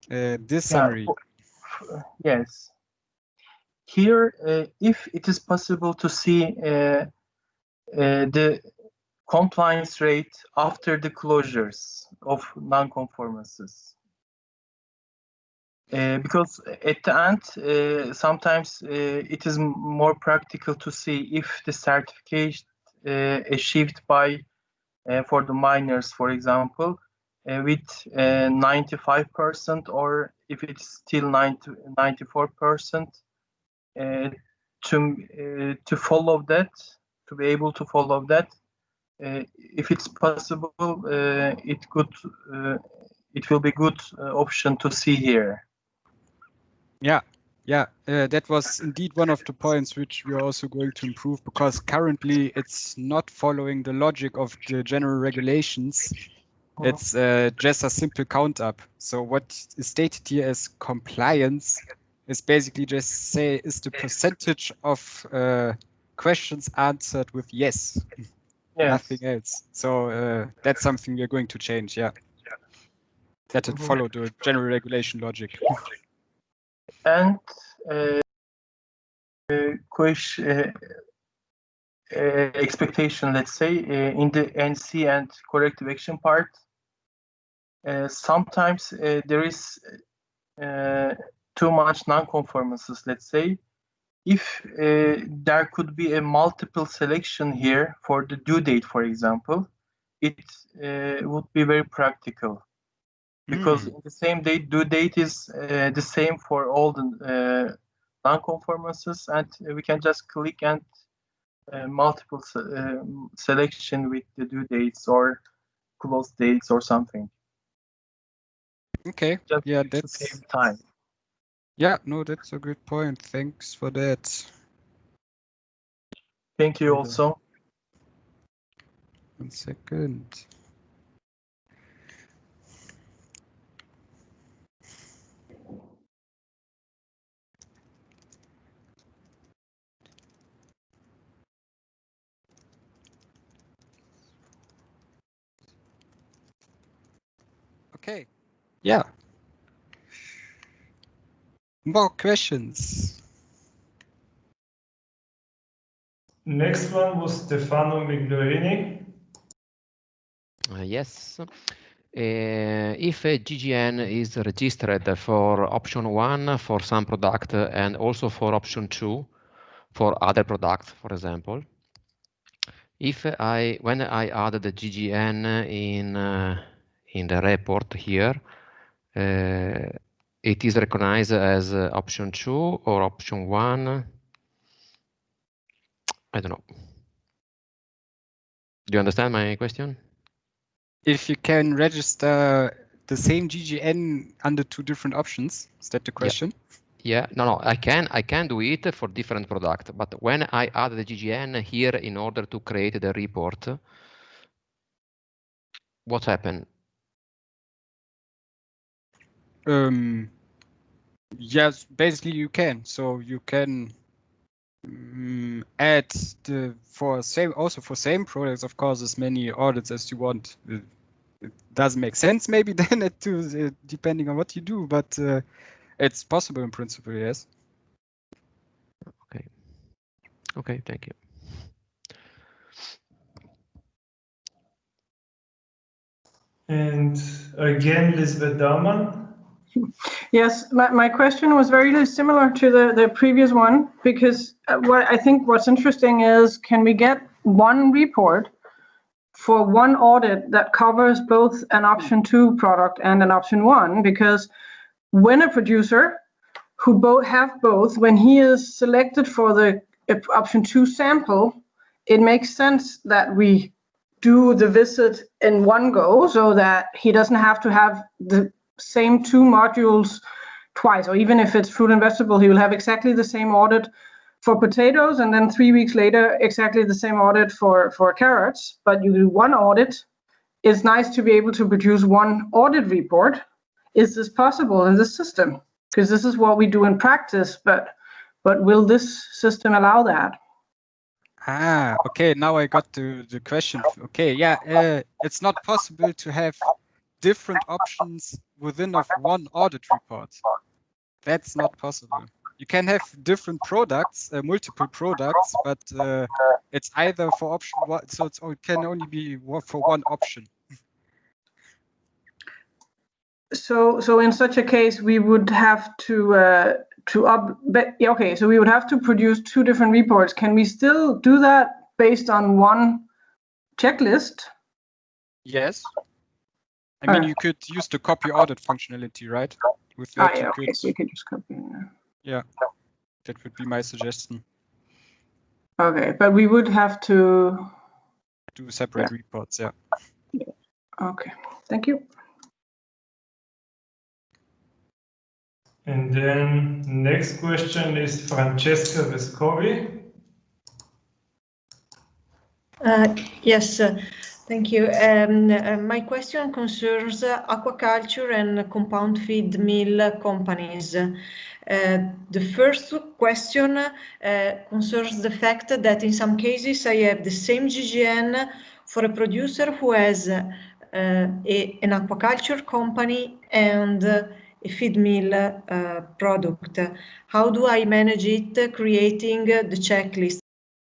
This summary. Yes. Here, if it is possible to see the compliance rate after the closures of non-conformances. Because at the end, sometimes it is more practical to see if the certification achieved by, for the miners, for example, with 95%, or if it's still 94%, to follow that, to be able to follow that. If it's possible, it will be good option to see here. Yeah, that was indeed one of the points which we are also going to improve, because currently it's not following the logic of the general regulations. It's just a simple count up. So what is stated here as compliance is basically just say is the percentage of questions answered with yes. Nothing else. So that's something we're going to change, yeah. That it follow the general regulation logic. And question, expectation, let's say, in the NC and corrective action part, sometimes there is too much non-conformances, let's say. If there could be a multiple selection here for the due date, for example, it would be very practical. Because in the same day, due date is the same for all the non-conformances, and we can just click and multiple selection with the due dates or close dates or something. Okay, just yeah, to that's save time. Yeah, no, that's a good point. Thanks for that. Thank you also. 1 second. Okay. Yeah. More questions. Next one was Stefano Migliorini. Yes. If a GGN is registered for option 1 for some product and also for option 2 for other products, for example, when I add the GGN in the report here, it is recognized as option 2 or option 1. I don't know. Do you understand my question? If you can register the same GGN under 2 different options, is that the question? Yeah, no, I can do it for different product, but when I add the GGN here in order to create the report, what happened? Yes, basically you can. So you can add for same products, of course, as many audits as you want. It doesn't make sense maybe then depending on what you do, but it's possible in principle, yes. Okay, thank you. And again, Lisbeth Daumann. Yes, my question was very similar to the previous one, because what's interesting is, can we get one report for one audit that covers both an option 2 product and an option 1? Because when a producer who have both, when he is selected for the option 2 sample, it makes sense that we do the visit in one go, so that he doesn't have to have the same 2 modules twice, or even if it's fruit and vegetable, he will have exactly the same audit for potatoes, and then 3 weeks later, exactly the same audit for carrots. But you do one audit. It's nice to be able to produce one audit report. Is this possible in this system? Because this is what we do in practice, but will this system allow that? Okay, now I got the question. Okay, yeah, it's not possible to have different options within of one audit report. That's not possible. You can have different products, multiple products, but it's either for option one, so it can only be for one option. So in such a case, we would have to okay, so we would have to produce 2 different reports. Can we still do that based on one checklist? Yes. I mean, you could use the copy audit functionality, right? With that, yeah, okay, so you can just copy. Yeah, that would be my suggestion. Okay, but we would have to do separate reports, yeah. Okay, thank you. And then next question is Francesca Vescovi. Yes, thank you. My question concerns aquaculture and compound feed mill companies. The first question concerns the fact that in some cases I have the same GGN for a producer who has an aquaculture company and a feed mill product. How do I manage it, creating the checklist?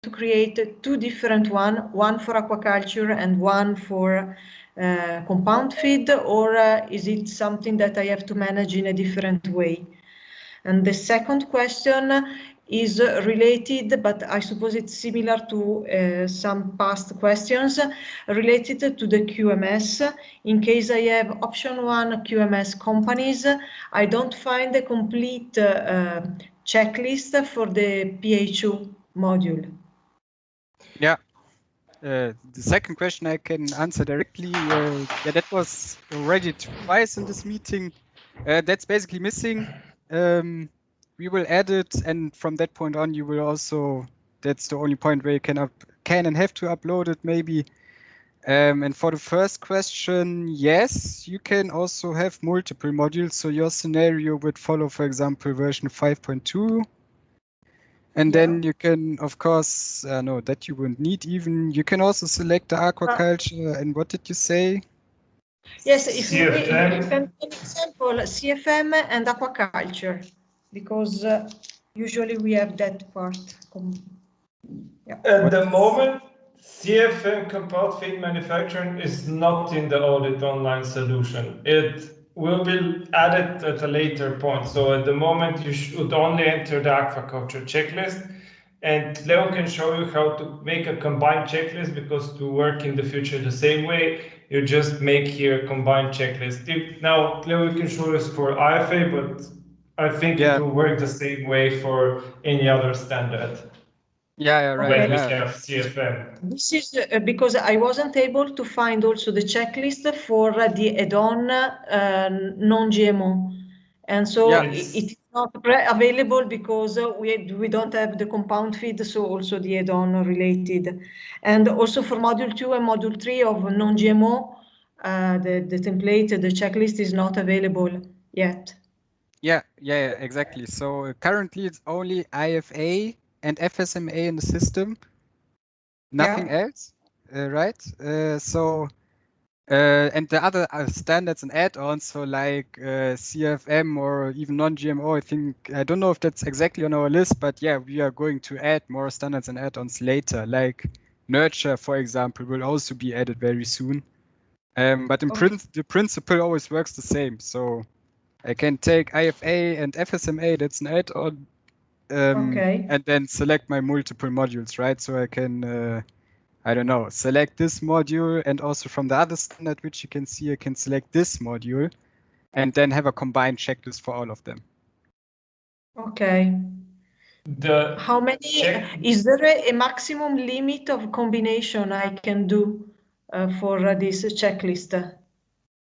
To create 2 different one for aquaculture and one for compound feed, or is it something that I have to manage in a different way? And the second question is related, but I suppose it's similar to some past questions, related to the QMS. In case I have option 1 QMS companies, I don't find a complete checklist for the PA2 module. Yeah. The second question I can answer directly. Yeah, that was already twice in this meeting. That's basically missing. We will add it, and from that point on, you will also. That's the only point where you can and have to upload it, maybe. And for the first question, yes, you can also have multiple modules. So your scenario would follow, for example, version 5.2. And then you can, of course, no, that you wouldn't need even. You can also select the aquaculture. And what did you say? Yes, if you can, an example, CFM and aquaculture, because usually we have that part. At the moment, CFM compound feed manufacturing is not in the Audit Online solution. It will be added at a later point. So at the moment, you should only enter the aquaculture checklist. And Leo can show you how to make a combined checklist, because to work in the future the same way, you just make here a combined checklist. Now, Leo can show us for IFA, but I think it will work the same way for any other standard. Yeah, right. When we have CFM. This is because I wasn't able to find also the checklist for the add-on non-GMO. And so it is not available because we don't have the compound feed, so also the add-on related. And also for module 2 and module 3 of non-GMO, the template, the checklist is not available yet. Yeah, exactly. So currently it's only IFA and FSMA in the system, nothing else, right? And the other standards and add-ons, so like CFM or even non-GMO, I don't know if that's exactly on our list, but yeah, we are going to add more standards and add-ons later, like Nurture, for example, will also be added very soon. But in the principle always works the same. So I can take IFA and FSMA, that's an add-on, and then select my multiple modules, right? So I can, I don't know, select this module, and also from the other standard, which you can see, I can select this module, and then have a combined checklist for all of them. Okay. How many, is there a maximum limit of combination I can do for this checklist?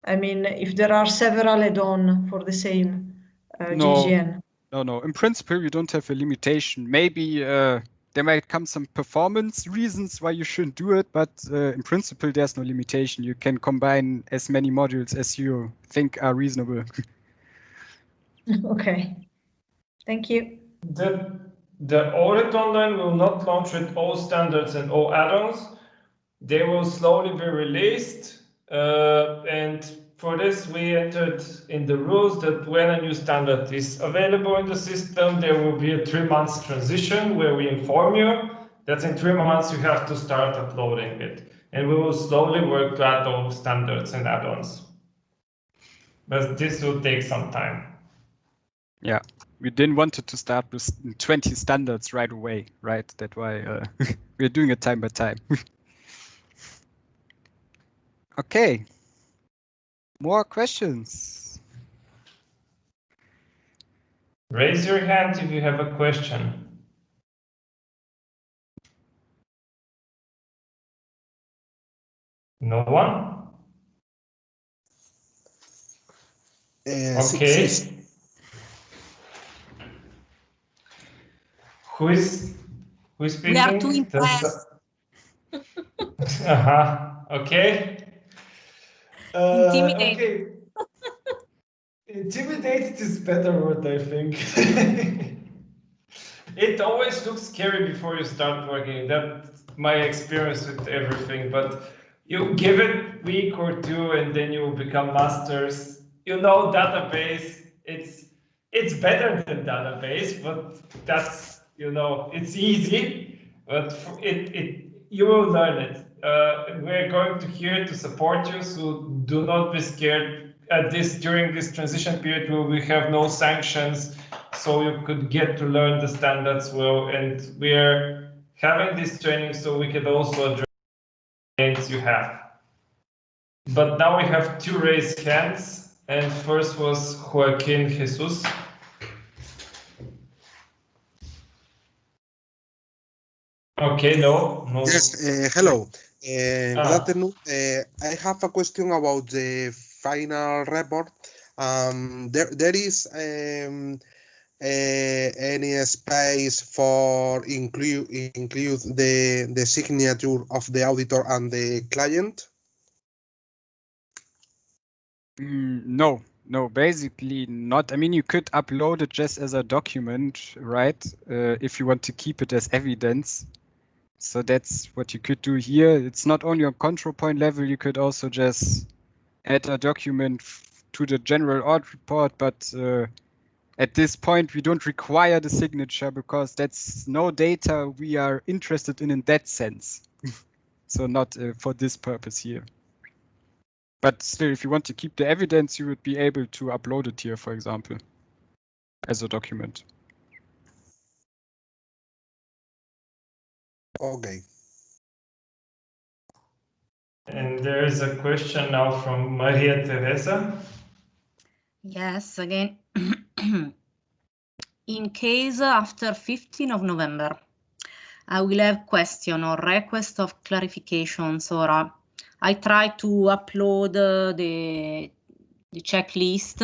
I mean, if there are several add-on for the same GGN. No. In principle, you don't have a limitation. Maybe there might come some performance reasons why you shouldn't do it, but in principle, there's no limitation. You can combine as many modules as you think are reasonable. Okay. Thank you. The Audit Online will not launch with all standards and all add-ons. They will slowly be released. And for this, we entered in the rules that when a new standard is available in the system, there will be a 3 months transition where we inform you that in 3 months you have to start uploading it. And we will slowly work to add all standards and add-ons. But this will take some time. Yeah, we didn't want it to start with 20 standards right away, right? That's why we're doing it time by time. Okay. More questions? Raise your hand if you have a question. No one? Okay. Sí. Who is speaking? We are too impressed. Okay. Intimidated. Okay. Intimidated is better word, I think. It always looks scary before you start working. That's my experience with everything. But you give it a week or two, and then you will become masters. You know, database. It's better than database, but that's, you know, it's easy. But you will learn it. We're going to here to support you, so do not be scared. During this transition period, we have no sanctions, so you could get to learn the standards well. And we're having this training so we can also address things you have. But now we have 2 raised hands, and first was Joaquin Jesus. Okay, no. Yes, hello. Good afternoon. I have a question about the final report. There is any space for include the signature of the auditor and the client? No, basically not. I mean, you could upload it just as a document, right? If you want to keep it as evidence. So that's what you could do here. It's not only on control point level, you could also just add a document to the general audit report, but at this point, we don't require the signature because that's no data we are interested in that sense. So not for this purpose here. But still, if you want to keep the evidence, you would be able to upload it here, for example, as a document. Okay. And there is a question now from Maria Teresa. Yes, again. In case after 15th of November, I will have question or request of clarifications, or I try to upload the checklist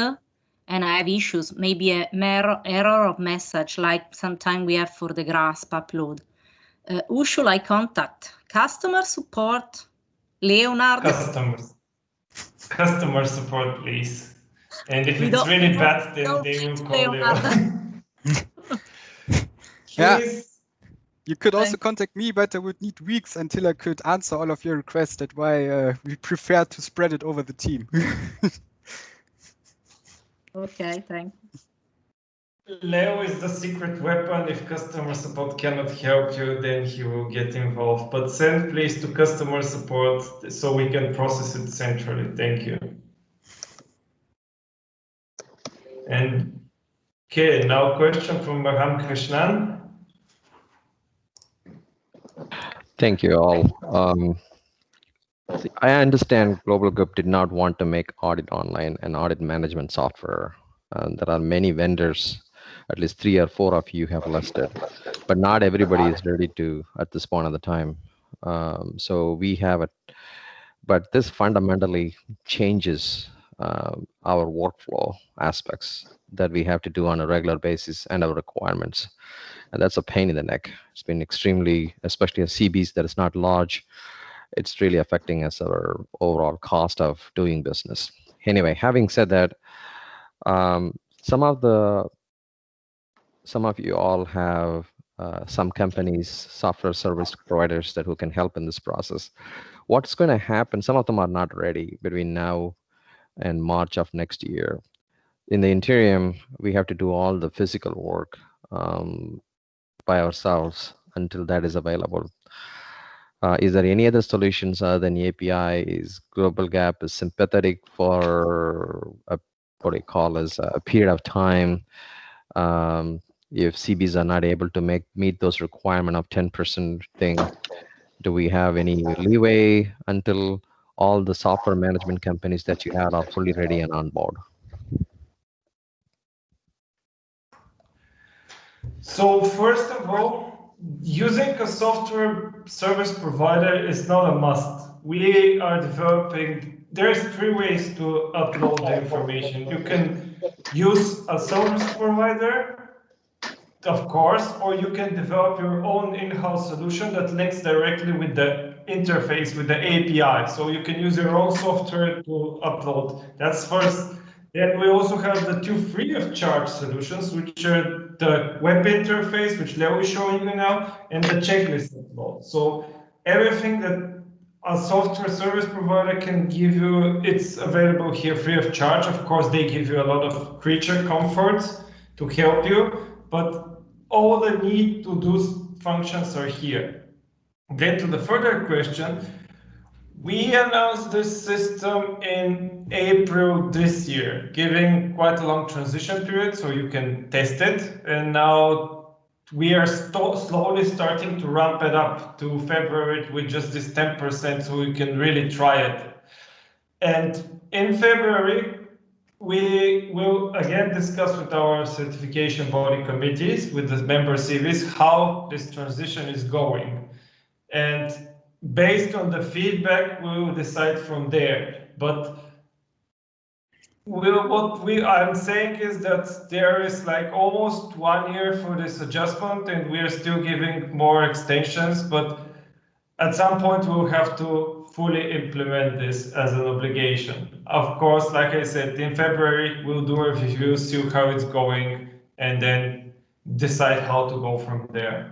and I have issues, maybe a error of message like sometime we have for the GRASP upload. Who should I contact? Customer support? Leonard? Customer support, please. And if it's really bad, then they will call Leonard. Yeah. You could also contact me, but I would need weeks until I could answer all of your requests. That's why we prefer to spread it over the team. Okay, thanks. Leo is the secret weapon. If customer support cannot help you, then he will get involved. But send please to customer support so we can process it centrally. Thank you. And okay, now question from Baham Krishnan. Thank you all. I understand Global Group did not want to make Audit Online and audit management software. There are many vendors, at least 3 or 4 of you have listed, but not everybody is ready to at this point of the time. So we have it, but this fundamentally changes our workflow aspects that we have to do on a regular basis and our requirements. And that's a pain in the neck. It's been extremely, especially as CBs that is not large, it's really affecting us our overall cost of doing business. Anyway, having said that, some of you all have some companies, software service providers that who can help in this process. What's going to happen? Some of them are not ready between now and March of next year. In the interim, we have to do all the physical work by ourselves until that is available. Is there any other solutions other than API? Is Global Gap is sympathetic for what do you call as a period of time? If CBs are not able to meet those requirement of 10% thing, do we have any leeway until all the software management companies that you have are fully ready and on board? So first of all, using a software service provider is not a must. We are developing, there's 3 ways to upload the information. You can use a service provider, of course, or you can develop your own in-house solution that links directly with the interface, with the API. So you can use your own software to upload. That's first. Then we also have the 2 free of charge solutions, which are the web interface, which Leo is showing you now, and the checklist upload. So everything that a software service provider can give you, it's available here free of charge. Of course, they give you a lot of creature comforts to help you, but all the need to do functions are here. Then to the further question, we announced this system in April this year, giving quite a long transition period so you can test it. And now we are slowly starting to ramp it up to February with just this 10% so we can really try it. And in February, we will again discuss with our certification body committees, with the member CVs, how this transition is going. And based on the feedback, we will decide from there. But I'm saying is that there is like almost 1 year for this adjustment, and we are still giving more extensions. But at some point, we'll have to fully implement this as an obligation. Of course, like I said, in February, we'll do a review, see how it's going, and then decide how to go from there.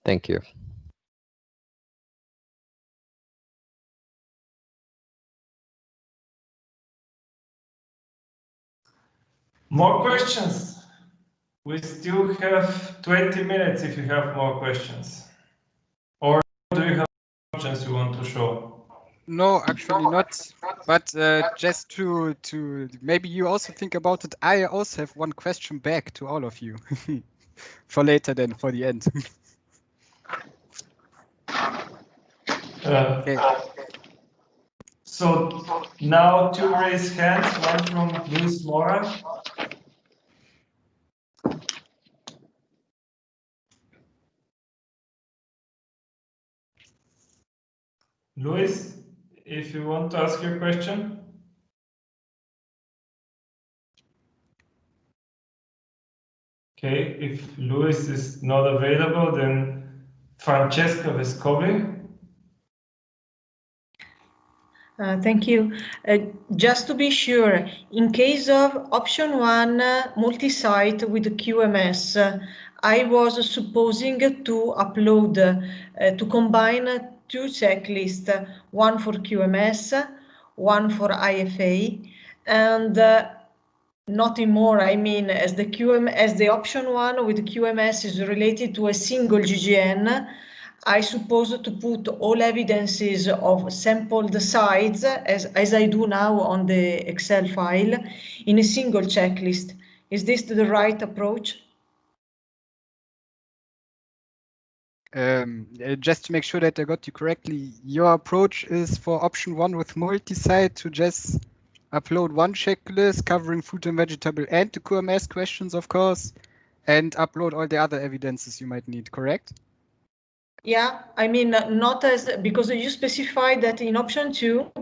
Thank you. More questions? We still have 20 minutes if you have more questions. Or do you have questions you want to show? No, actually not. But just to maybe you also think about it. I also have one question back to all of you for later than for the end. Okay. So now 2 raised hands, one from Luis Mora. Luis, if you want to ask your question. Okay, if Luis is not available, then Francesca Vescovi. Thank you. Just to be sure, in case of option 1, multi-site with QMS, I was supposing to upload, to combine 2 checklists, one for QMS, one for IFA, and nothing more. I mean, as the option 1 with QMS is related to a single GGN, I suppose to put all evidences of sampled sites, as I do now on the Excel file, in a single checklist. Is this the right approach? Just to make sure that I got you correctly, your approach is for option 1 with multi-site to just upload one checklist covering fruit and vegetable and the QMS questions, of course, and upload all the other evidences you might need, correct? Yeah, I mean, not as, because you specified that in option 2,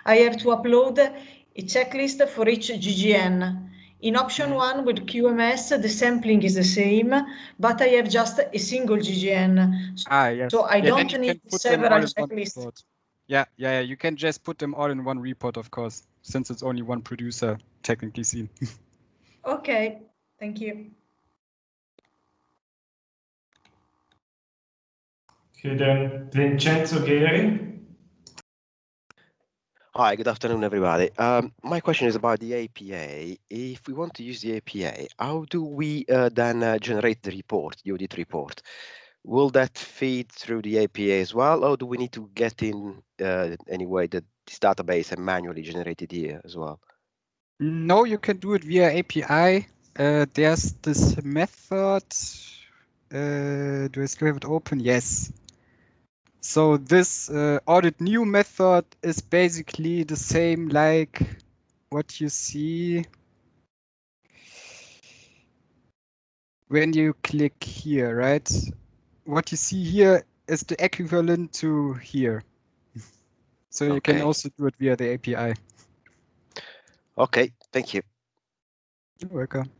I have to upload a checklist for each GGN. In option 1 with QMS, the sampling is the same, but I have just a single GGN. Yes. So I don't need several checklists. Yeah, you can just put them all in one report, of course, since it's only one producer technically seen. Okay, thank you. Okay, then Vincenzo Geri. Hi, good afternoon, everybody. My question is about the APA. If we want to use the APA, how do we then generate the report, the audit report? Will that feed through the APA as well, or do we need to get in anyway this database and manually generate it here as well? No, you can do it via API. There's this method. Do I still have it open? Yes. So this audit new method is basically the same like what you see when you click here, right? What you see here is the equivalent to here. So you can also do it via the API. Okay, thank you. You're welcome.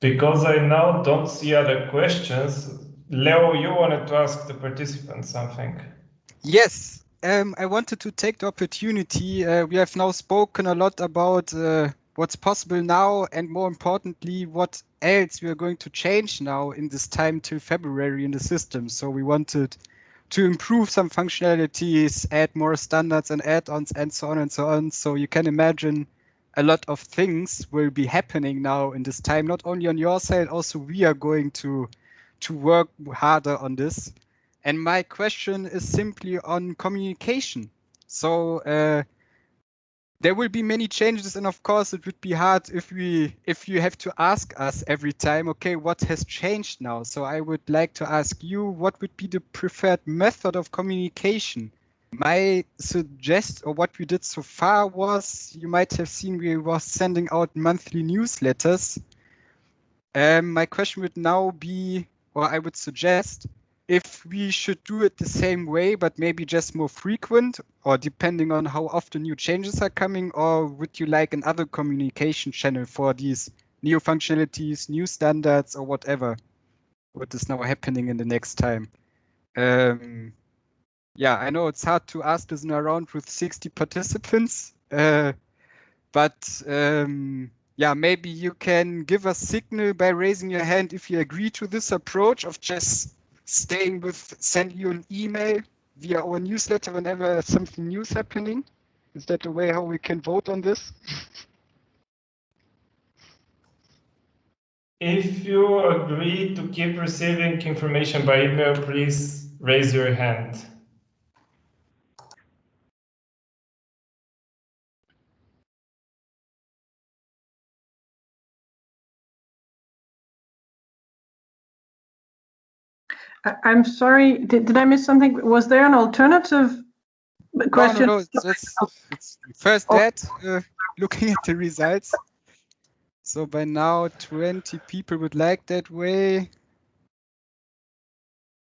Because I now don't see other questions, Leo, you wanted to ask the participants something. Yes, I wanted to take the opportunity. We have now spoken a lot about what's possible now, and more importantly, what else we are going to change now in this time till February in the system. So we wanted to improve some functionalities, add more standards and add-ons, and so on and so on. So you can imagine a lot of things will be happening now in this time, not only on your side, also we are going to work harder on this. And my question is simply on communication. So there will be many changes, and of course it would be hard if you have to ask us every time, okay, what has changed now? So I would like to ask you, what would be the preferred method of communication? My what we did so far was, you might have seen, we were sending out monthly newsletters. My question would now be, or I would suggest, if we should do it the same way, but maybe just more frequent, or depending on how often new changes are coming, or would you like another communication channel for these new functionalities, new standards, or whatever, what is now happening in the next time? Yeah, I know it's hard to ask this in a round with 60 participants, but yeah, maybe you can give a signal by raising your hand if you agree to this approach of just staying with, send you an email via our newsletter whenever something new is happening. Is that the way how we can vote on this? If you agree to keep receiving information by email, please raise your hand. I'm sorry, did I miss something? Was there an alternative question? No, it's first that, looking at the results. So by now 20 people would like that way.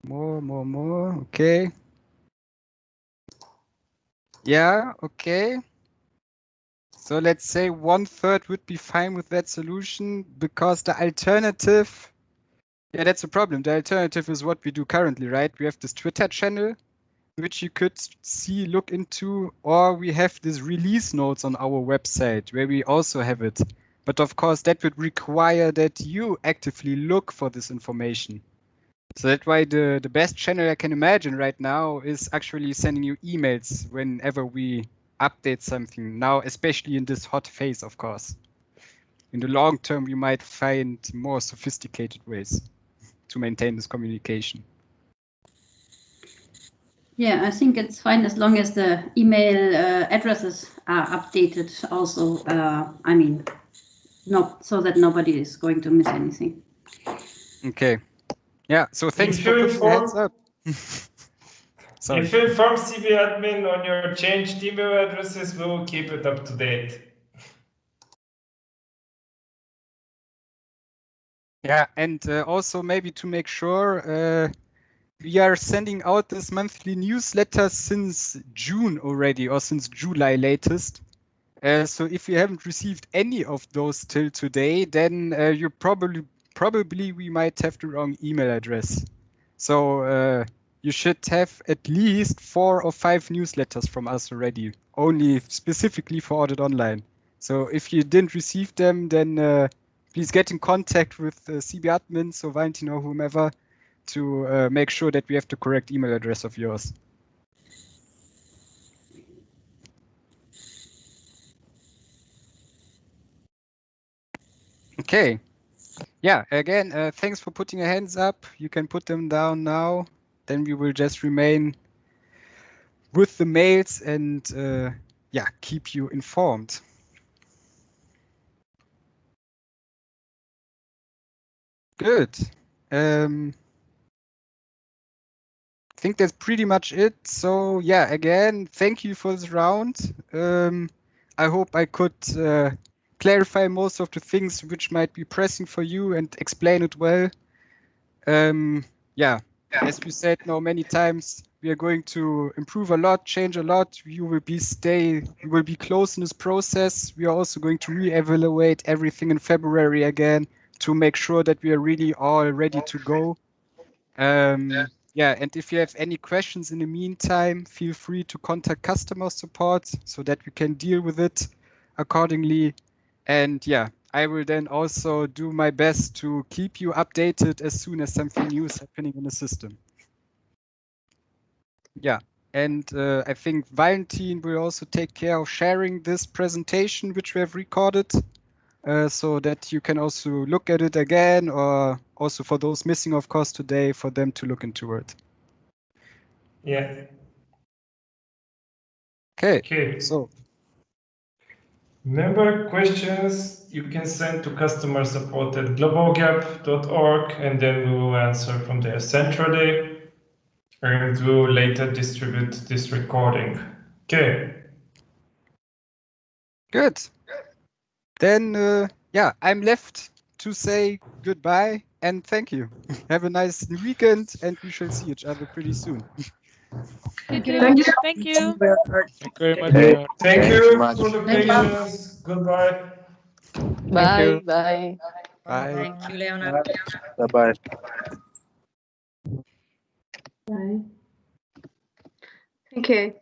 More, okay. Yeah, okay. So let's say 1/3 would be fine with that solution, because the alternative, yeah, that's a problem. The alternative is what we do currently, right? We have this Twitter channel, which you could see, look into, or we have this release notes on our website where we also have it. But of course, that would require that you actively look for this information. So that's why the best channel I can imagine right now is actually sending you emails whenever we update something now, especially in this hot phase, of course. In the long term, we might find more sophisticated ways to maintain this communication. Yeah, I think it's fine as long as the email addresses are updated also. I mean, not so that nobody is going to miss anything. Okay. Yeah, so thanks If for you putting your hands inform- up. Sorry. If you inform CB admin on your changed email addresses, we will keep it up to date. Yeah, and also maybe to make sure, we are sending out this monthly newsletter since June already, or since July latest. So if you haven't received any of those till today, then you probably we might have the wrong email address. So you should have at least 4 or 5 newsletters from us already, only specifically for Audit Online. So if you didn't receive them, then please get in contact with CB admin, so Valentin or whomever, to make sure that we have the correct email address of yours. Okay. Yeah, again, thanks for putting your hands up. You can put them down now. Then we will just remain with the mails and yeah, keep you informed. Good. I think that's pretty much it. So yeah, again, thank you for this round. I hope I could clarify most of the things which might be pressing for you and explain it well. Yeah, as we said now many times, we are going to improve a lot, change a lot. You will be close in this process. We are also going to re-evaluate everything in February again to make sure that we are really all ready to go. Yeah, and if you have any questions in the meantime, feel free to contact customer support so that we can deal with it accordingly. And yeah, I will then also do my best to keep you updated as soon as something new is happening in the system. Yeah, and I think Valentin will also take care of sharing this presentation, which we have recorded, so that you can also look at it again, or also for those missing, of course, today, for them to look into it. Yeah. Okay. So. Remember, questions you can send to customer support at globalgap.org, and then we will answer from there centrally, and we will later distribute this recording. Okay. Good. Then, yeah, I'm left to say goodbye and thank you. Have a nice weekend, and we shall see each other pretty soon. Thank you. Thank you. Thank you. Thank you very much. Hey, thank you much. for the Thank you. patience. Goodbye. Bye. Bye. Bye. Thank you, Leonard. Bye-bye. Bye. Thank you.